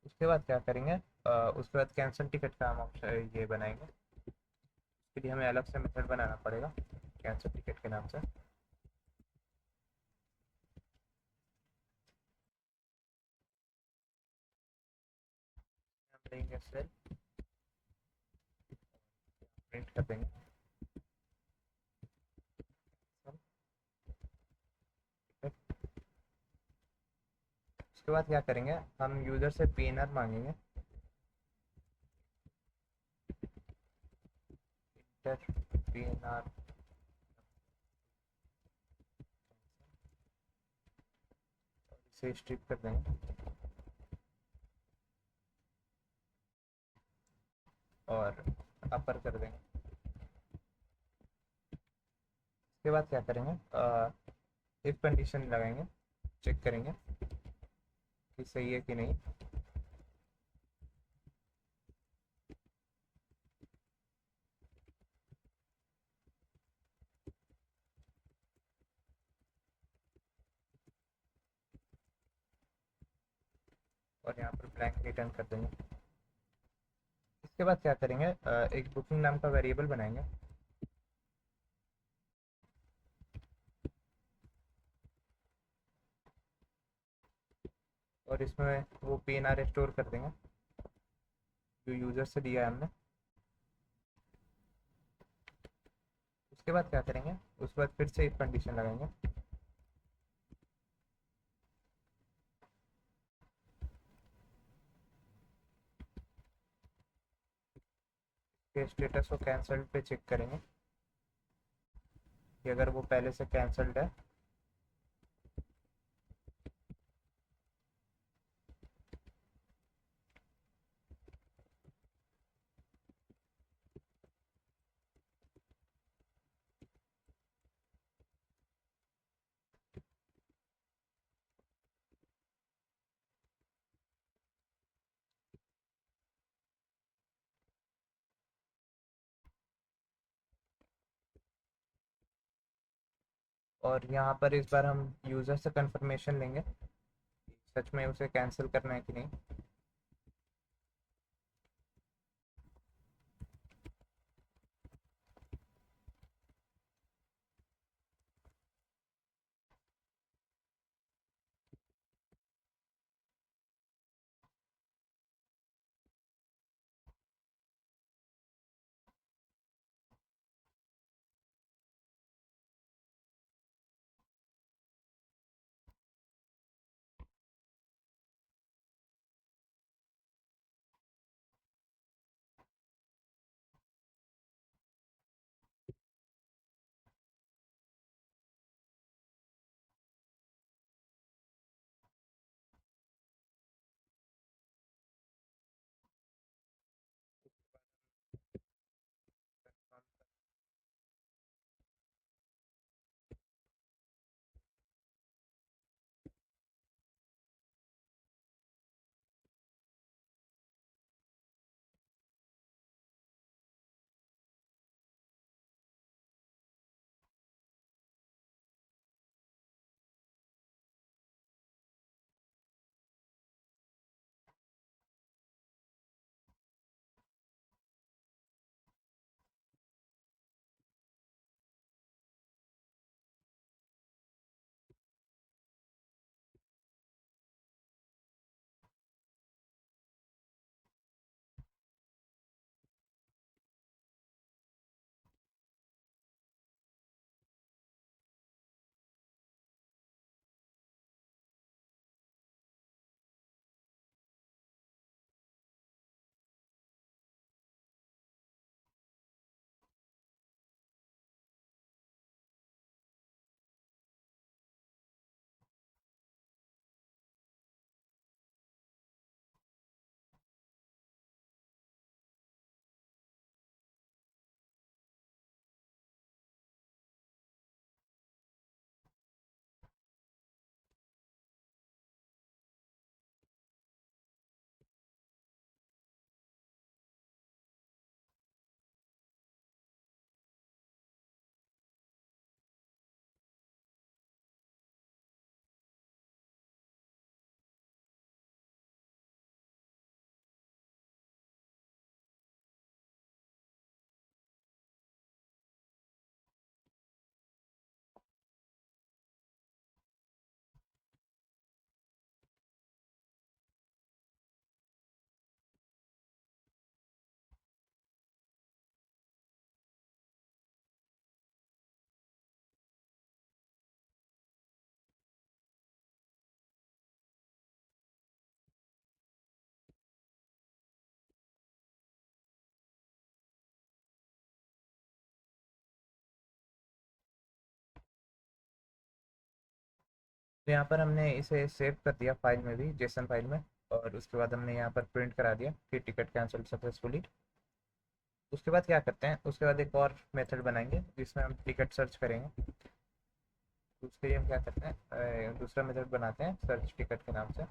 उसके बाद क्या करेंगे, उसके बाद कैंसिल टिकट का हम ऑप्शन ये बनाएंगे। इसके लिए हमें अलग से मेथड बनाना पड़ेगा कैंसिल टिकट के नाम से। हम लेंगे सेल, प्रिंट कर देंगे टिकट। उसके बाद क्या करेंगे, हम यूज़र से पीएनआर मांगेंगे, इंटर पीएनआर, इसे स्ट्रिप कर देंगे और अपर कर देंगे। उसके बाद क्या करेंगे, इफ कंडीशन लगाएंगे, चेक करेंगे कि सही है कि नहीं। और यहाँ पर ब्लैंक रिटर्न कर देंगे। इसके बाद क्या करेंगे, एक बुकिंग नाम का वेरिएबल बनाएंगे, और इसमें वो पीएनआर स्टोर कर देंगे जो यूज़र से दिया है हमने। उसके बाद क्या करेंगे, उसके बाद फिर से एक कंडीशन लगाएंगे, के स्टेटस को कैंसल्ड पे चेक करेंगे, कि अगर वो पहले से कैंसल्ड है और यहाँ पर इस बार हम यूज़र से कंफर्मेशन लेंगे सच में उसे कैंसिल करना है कि नहीं। तो यहाँ पर हमने इसे सेव कर दिया फाइल में भी, जेसन फाइल में, और उसके बाद हमने यहाँ पर प्रिंट करा दिया कि टिकट कैंसिल सक्सेसफुली। उसके बाद क्या करते हैं, उसके बाद एक और मेथड बनाएंगे जिसमें हम टिकट सर्च करेंगे। उसके लिए हम क्या करते हैं, दूसरा मेथड बनाते हैं सर्च टिकट के नाम से।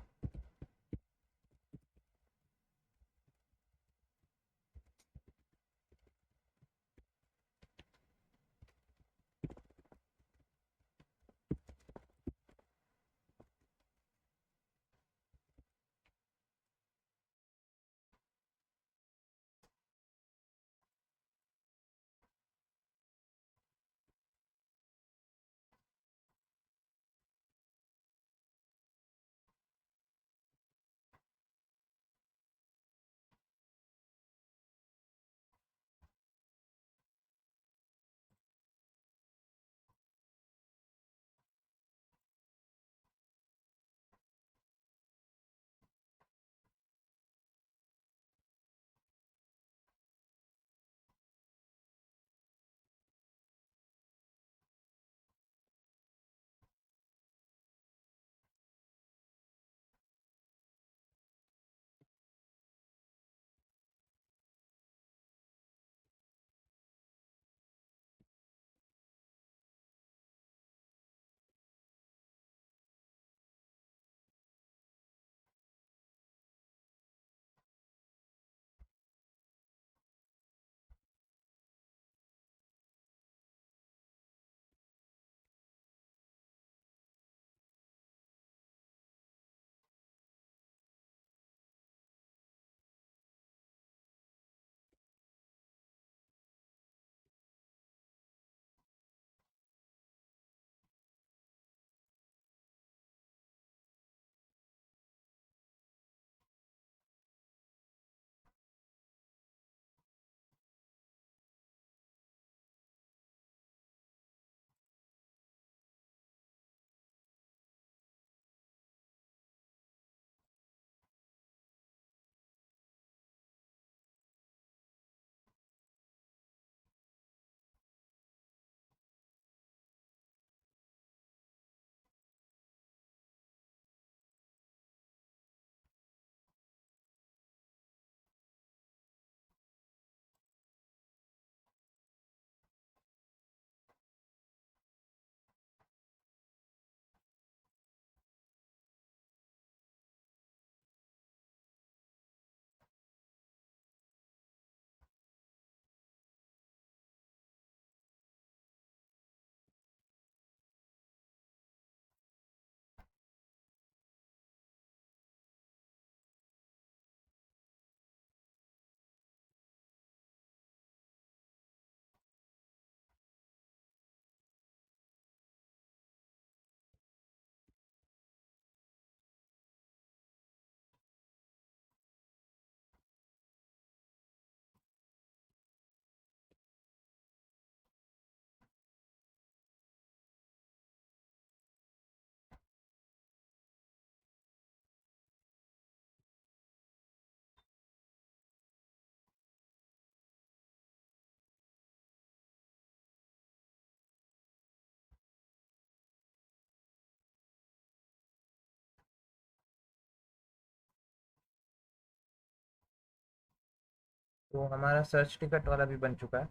तो हमारा सर्च टिकट वाला भी बन चुका है।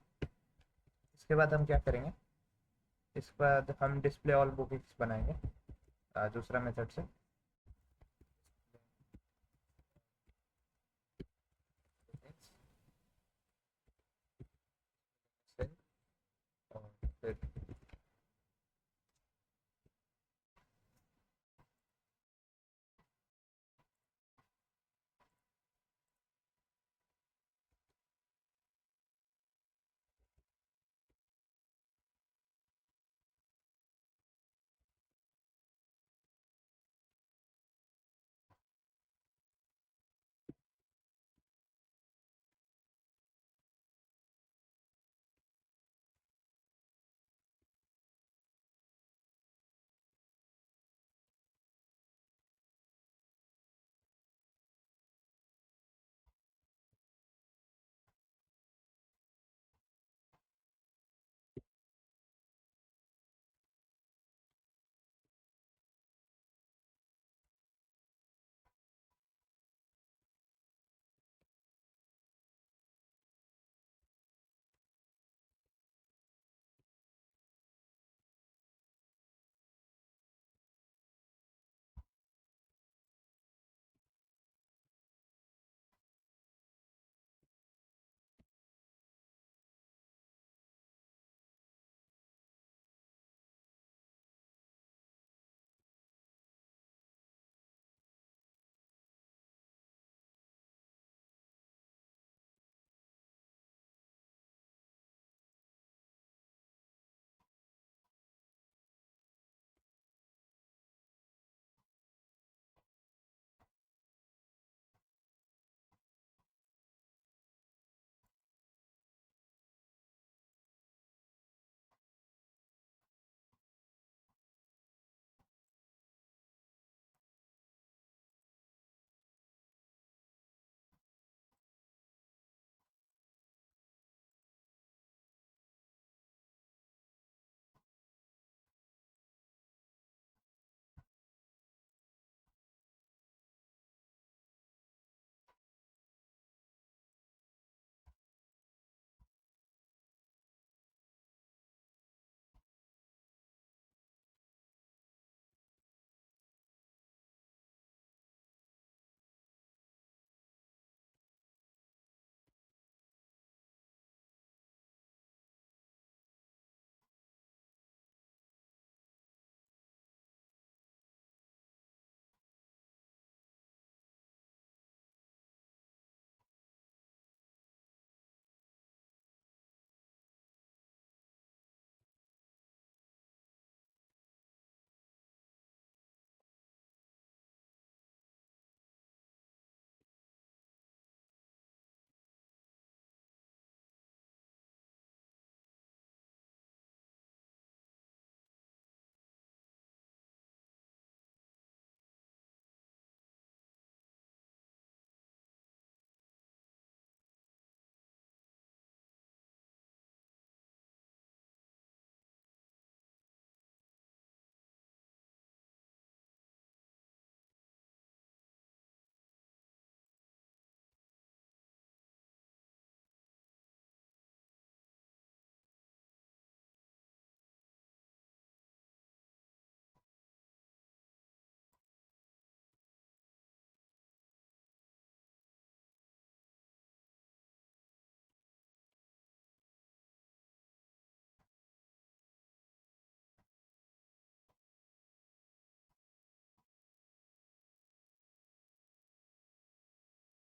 इसके बाद हम क्या करेंगे, इसके बाद हम डिस्प्ले ऑल बुकिंग्स बनाएंगे दूसरा मेथड से। और फिर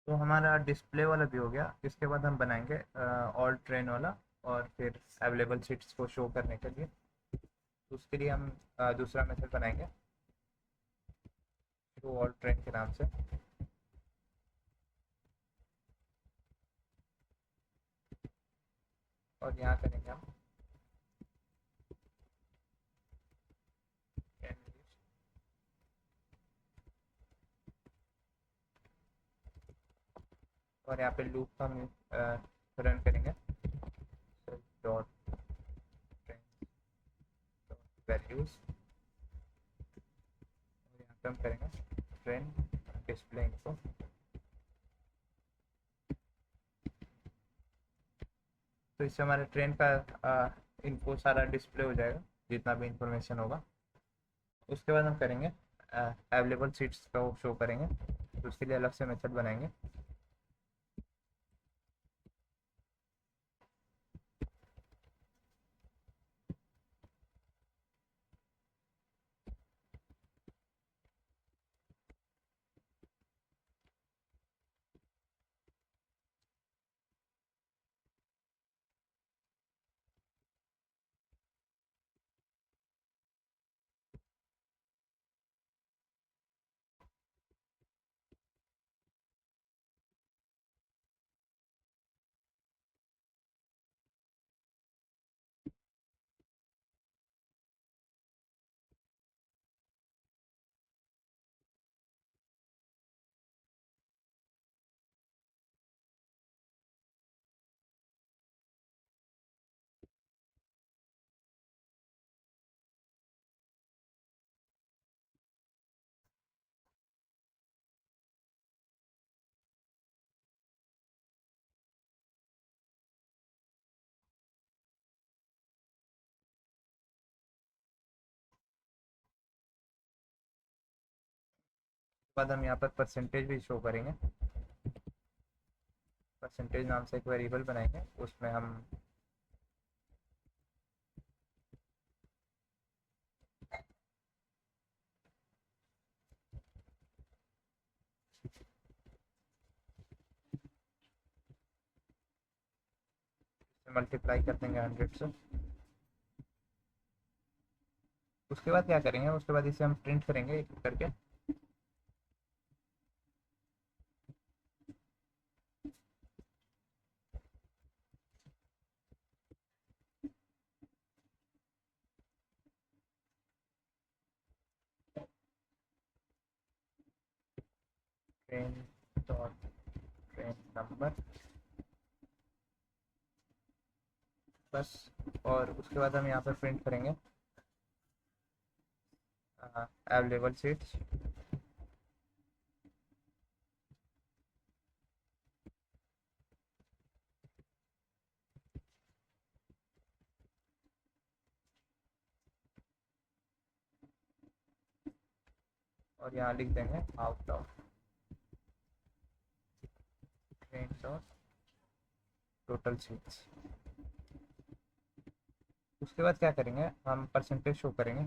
तो हमारा डिस्प्ले वाला भी हो गया। इसके बाद हम बनाएंगे ऑल ट्रेन वाला, और फिर अवेलेबल सीट्स को शो करने के लिए। तो उसके लिए हम दूसरा मेथड बनाएंगे शो ऑल ट्रेन के नाम से। और यहाँ करेंगे हम और यहाँ पे लूप हम रन करेंगे डॉट वैल्यूज, और यहाँ पे हम करेंगे ट्रेन डिस्प्ले इनको। तो इससे हमारे ट्रेन का इनको सारा डिस्प्ले हो जाएगा, जितना भी इंफॉर्मेशन होगा। उसके बाद हम करेंगे अवेलेबल सीट्स का शो करेंगे, तो उसके लिए अलग से मेथड बनाएंगे। उसके बाद हम यहाँ पर परसेंटेज भी शो करेंगे। परसेंटेज नाम से एक वेरिएबल बनाएंगे, उसमें हम मल्टीप्लाई कर देंगे 100 से। उसके बाद क्या करेंगे, उसके बाद इसे हम प्रिंट करेंगे एक एक करके। ट्रेन डॉट ट्रेन नंबर, बस। और उसके बाद हम यहाँ पर प्रिंट करेंगे अवेलेबल सीट्स। और यहाँ लिख देंगे out of train dot total seats. उसके बाद क्या करेंगे, हम परसेंटेज शो करेंगे।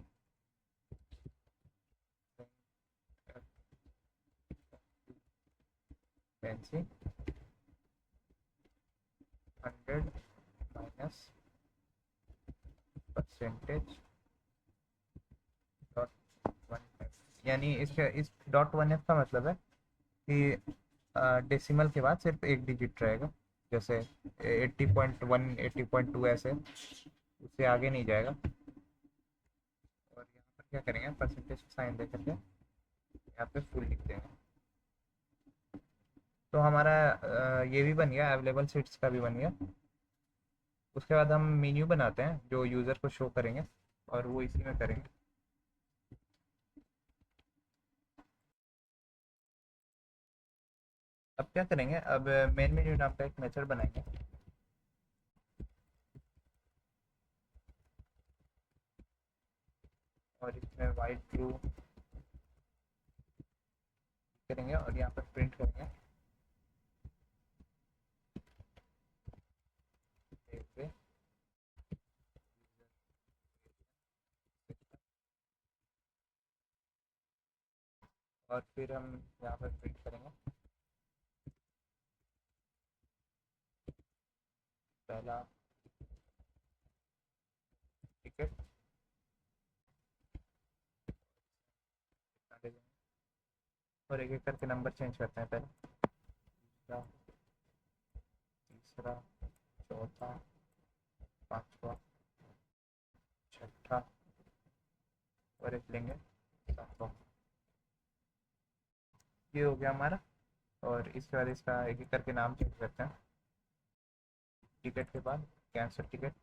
Fancy 100 minus percentage dot 1f, यानी इस डॉट 1f का मतलब है कि डेसिमल के बाद सिर्फ एक डिजिट रहेगा, जैसे 80.1 80.2 ऐसे, उससे आगे नहीं जाएगा। और यहाँ पर क्या करेंगे, परसेंटेज साइन दे करके यहाँ पे फुल लिख देंगे। तो हमारा ये भी बन गया, अवेलेबल सीट्स का भी बन गया। उसके बाद हम मेन्यू बनाते हैं जो यूज़र को शो करेंगे, और वो इसी में करेंगे। अब क्या करेंगे, अब मेन मेन्यू नाम का एक मेथड बनाएंगे। और इसमें वाइट ब्लू करेंगे और यहाँ पर प्रिंट करेंगे और फिर हम यहाँ पर प्रिंट करेंगे पहला टिकट, और एक एक करके नंबर चेंज करते हैं, पहले दूसरा, तीसरा, चौथा, पांचवा, छठा, और एक लेंगे सातवां। ये हो गया हमारा। और इसके बाद इसका एक एक करके नाम चेंज करते हैं। टिकट के बाद कैंसिल टिकट,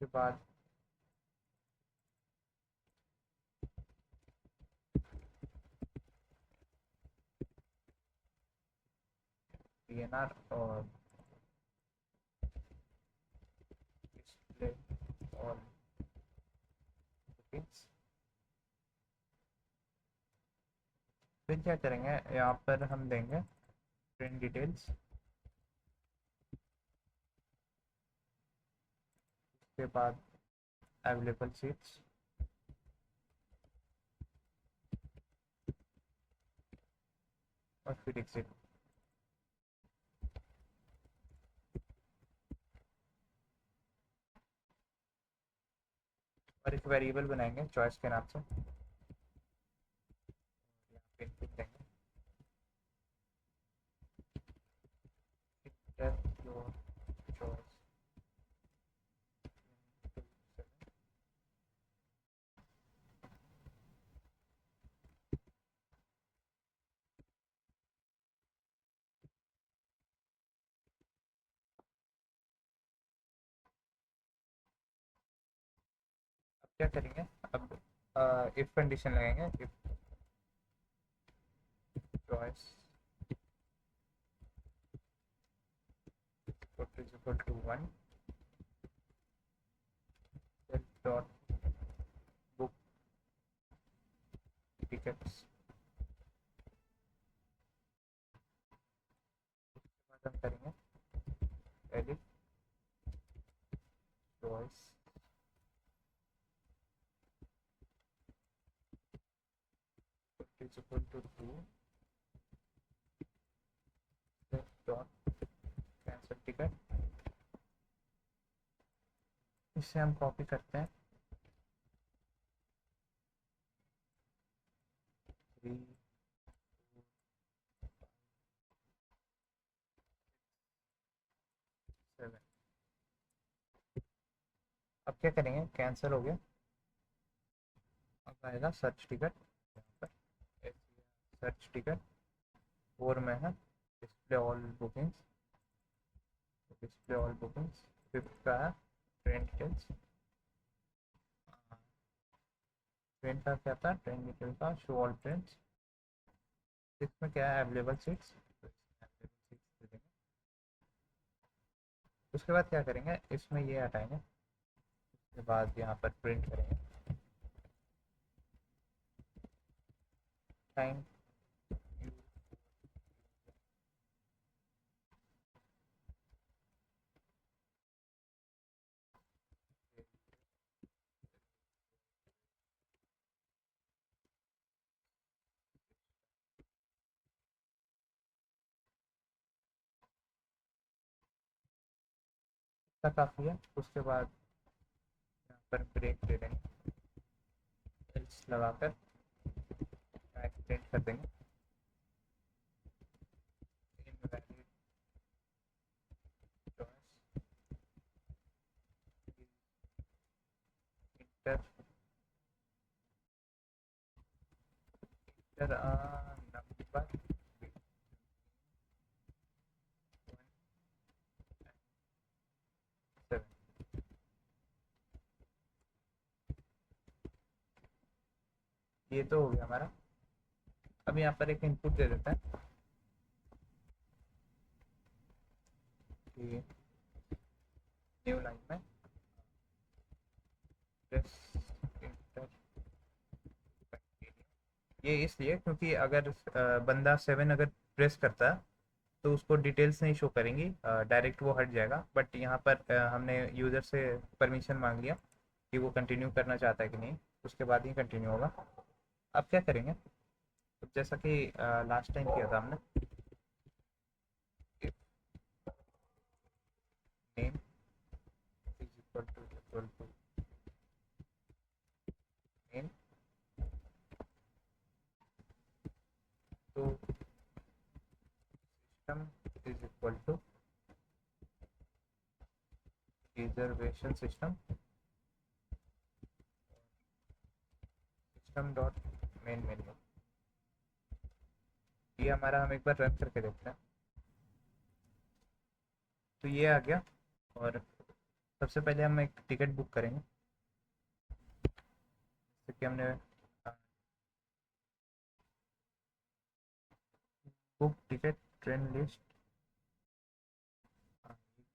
के बाद PNR, और फिर क्या करेंगे, यहाँ पर हम देंगे ट्रेन डिटेल्स, उसके बाद अवेलेबल सीट्स, और फिर एग्जिट। और एक वेरिएबल बनाएंगे चॉइस के नाम से, यहाँ पे इनपुट देंगे योर चॉइस। अब क्या करेंगे, अब इफ कंडीशन लगाएंगे, if choice is equal to 1, dot book tickets. हम करेंगे edit choice is equal to 2, dot cancel ticket. इससे हम कॉपी करते हैं 3, 7। अब क्या करेंगे, कैंसिल हो गया। अब आएगा सर्च टिकट, यहाँ पर सर्च टिकट, और में है display all bookings, display all bookings. Fifth का है ट्रेन डिटेल्स, ट्रेन का क्या था, ट्रेन डिटेल का शो ऑल ट्रेन। इसमें क्या है, अवेलेबल सीट्स, उसके बाद क्या करेंगे, इसमें ये हटाएंगे, उसके बाद यहाँ पर प्रिंट करेंगे टाइम का काफ़ी है। उसके बाद यहाँ पर ब्रेक दे देंगे, एल्स लगाकर प्रिंट कर देंगे invalid choice inter inter number 7। ये तो हो गया हमारा। अब यहाँ पर एक इनपुट दे देते हैं कि न्यू लाइन में प्रेस इंटर कंटिन्यू। ये इसलिए क्योंकि अगर बंदा 7 अगर प्रेस करता है तो उसको डिटेल्स नहीं शो करेंगी, डायरेक्ट वो हट जाएगा। बट यहाँ पर हमने यूज़र से परमिशन मांग लिया कि वो कंटिन्यू करना चाहता है कि नहीं, उसके बाद ही कंटिन्यू होगा। अब क्या करेंगे, तो जैसा कि लास्ट टाइम किया था हमने, name is equal to name, तो system is equal to reservation system, system dot main menu. ये हमारा, हम एक बार रन करके देखते हैं। तो ये आ गया, और सबसे पहले हम एक टिकट बुक करेंगे, जैसे कि हमने बुक टिकट ट्रेन लिस्ट।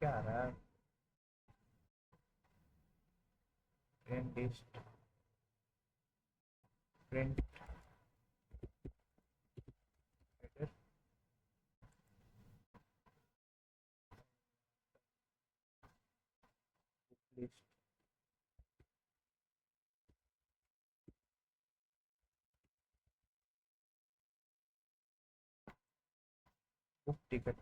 क्या आ रहा है, train list print paste. Book ticket,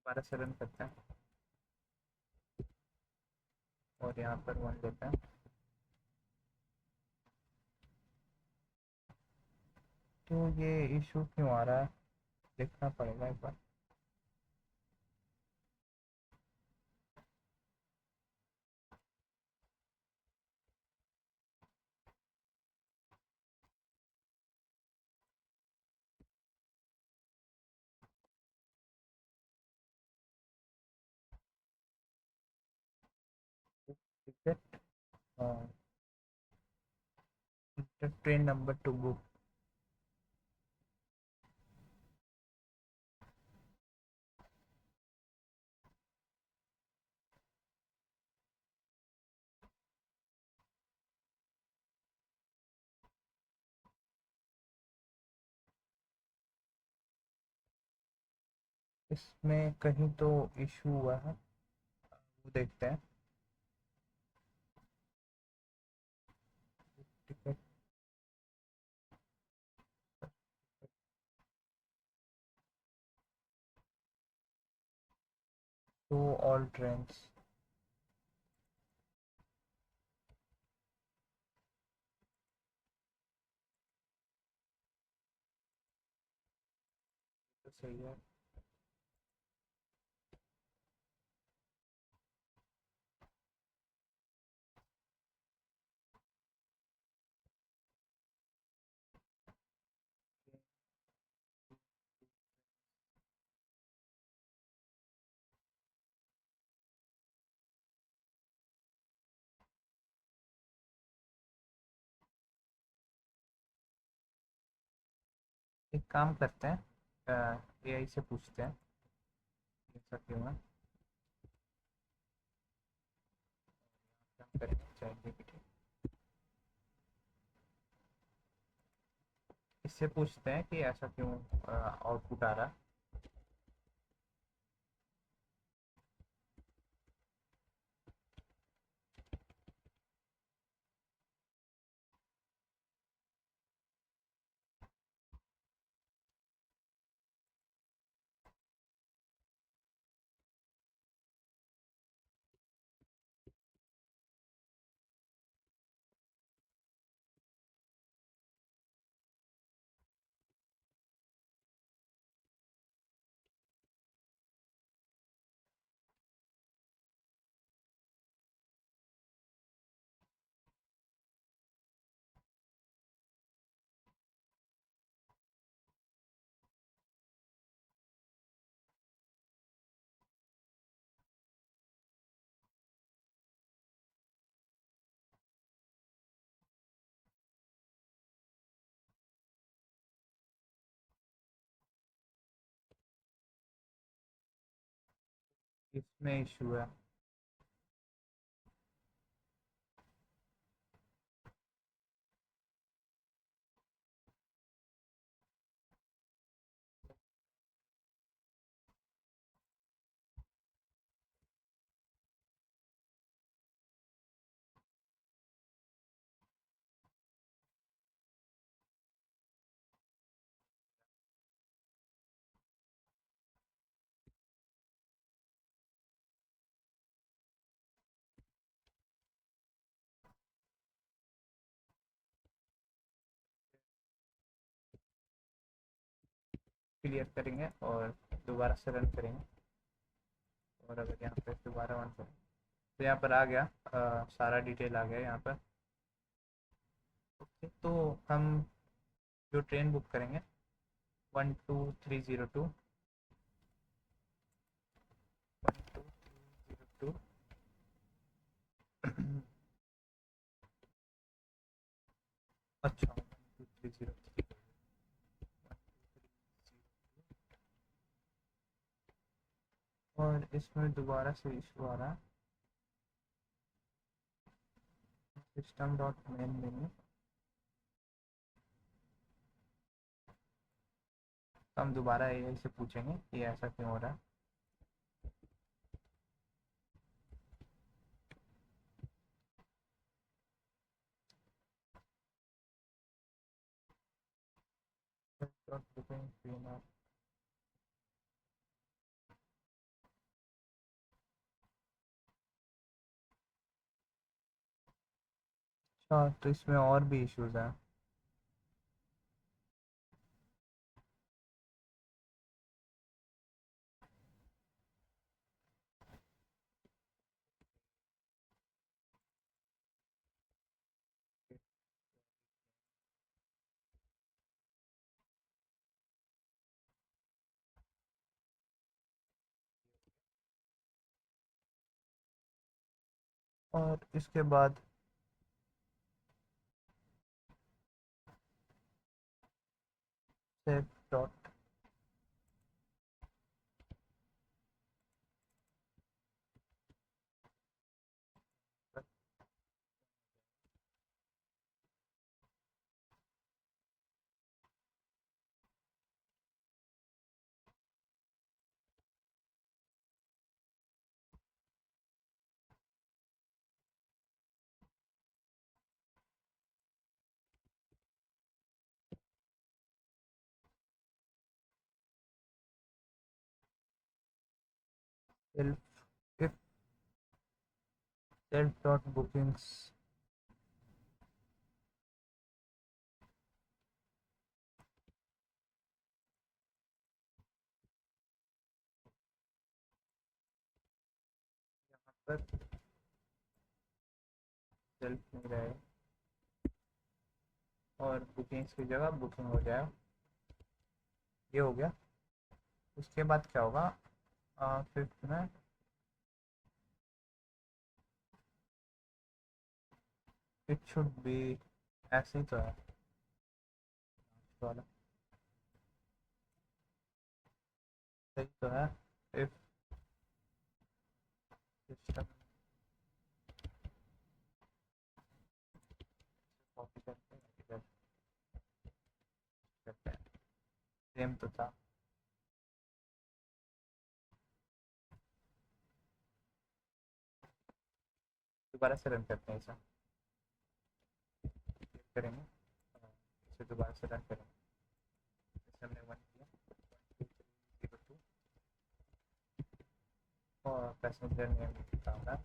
दोबारा से रन करते हैं और यहाँ पर 1 देते हैं। तो ये इशू क्यों आ रहा है, देखना पड़ेगा एक बार। Ticket, train number to book. इसमें कहीं तो इशू हुआ है, वो देखते हैं। Ticket, to all trains. तो सही है। एक काम करते हैं, एआई से पूछते हैं ऐसा क्यों है। काम करेंगे ChatGPT, इससे पूछते हैं कि ऐसा क्यों आउटपुट आ रहा है। इसमें इशू है। क्लियर करेंगे और दोबारा से रन करेंगे। और अगर यहाँ पे दोबारा ऑन करें तो यहाँ पर आ गया, सारा डिटेल आ गया यहाँ पर। ओके, तो हम जो ट्रेन बुक करेंगे 12302, 12302। अच्छा, इसमें दोबारा से इशू आ रहा है, सिस्टम डॉट मेन मेन्यू। तो हम दोबारा एआई से पूछेंगे कि ऐसा क्यों हो रहा है। Dot booking PNR. अच्छा, तो इसमें और भी इश्यूज हैं। और इसके बाद save dot self if self dot bookings. पर सेल्फ नहीं रहेगा और बुकिंग्स की जगह बुकिंग हो जाएगा। ये हो गया। उसके बाद क्या होगा, फिफ्थ में इट शुड बी, ऐसे ही तो है वाला, सही तो है। इफ सिस्टम, कॉपी करते हैं इधर करते हैं, सेम तो था। दोबारा से रन करते हैं इसे, करेंगे इसे दोबारा से रन करेंगे। जैसे हमने वन किया, 1 2 3 0 2 और पैसेंजर नेम निकालना,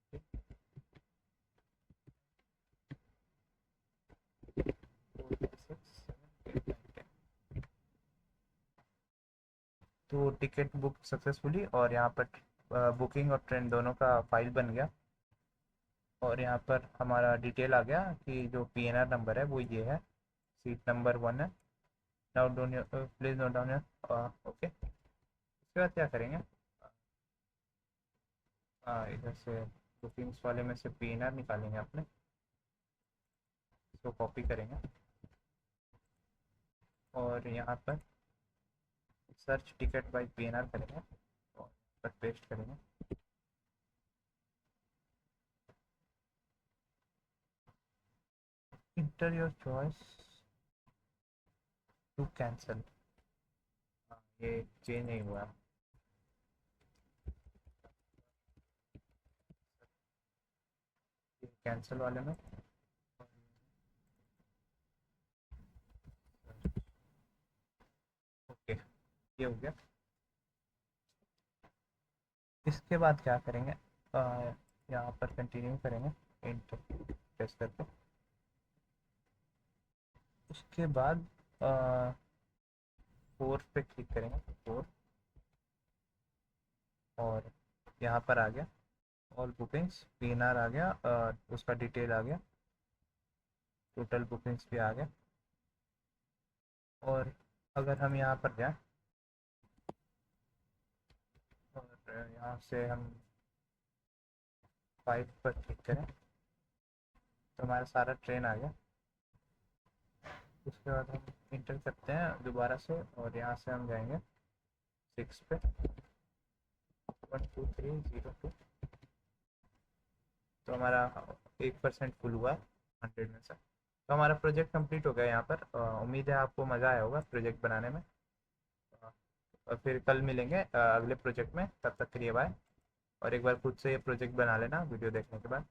4 6 7 8 9 10। तो टिकट बुक सक्सेसफुली और यहाँ पर बुकिंग और ट्रेन दोनों का फाइल बन गया। और यहाँ पर हमारा डिटेल आ गया कि जो पीएनआर नंबर है वो ये है, सीट नंबर 1 है। Note down please note down okay. उसके बाद क्या करेंगे, इधर से बुकिंग्स वाले में से पीएनआर निकालेंगे अपने, इसको कॉपी करेंगे और यहाँ पर सर्च टिकट बाय पीएनआर करेंगे और पर पेस्ट करेंगे। Inter your choice to cancel, ये चेंज नहीं हुआ। ये कैंसिल वाले में ओके, ये हो गया। इसके बाद क्या करेंगे, यहाँ पर कंटिन्यू करेंगे इंटर प्रेस करके। उसके बाद 4 पे क्लिक करेंगे, 4, और यहाँ पर आ गया ऑल बुकिंग्स, पीएनआर आ गया, उसका डिटेल आ गया, टोटल बुकिंग्स भी आ गया। और अगर हम यहाँ पर जाएं और यहाँ से हम 5 पर क्लिक करें तो हमारा सारा ट्रेन आ गया। उसके बाद हम इंटर करते हैं दोबारा से और यहाँ से हम जाएंगे 6 पे 12302, तो हमारा 1% फुल हुआ है 100 में से। तो हमारा प्रोजेक्ट कंप्लीट हो गया यहाँ पर। उम्मीद है आपको मज़ा आया होगा प्रोजेक्ट बनाने में। और फिर कल मिलेंगे अगले प्रोजेक्ट में। तब तक के लिए बाय। और एक बार खुद से ये प्रोजेक्ट बना लेना वीडियो देखने के बाद।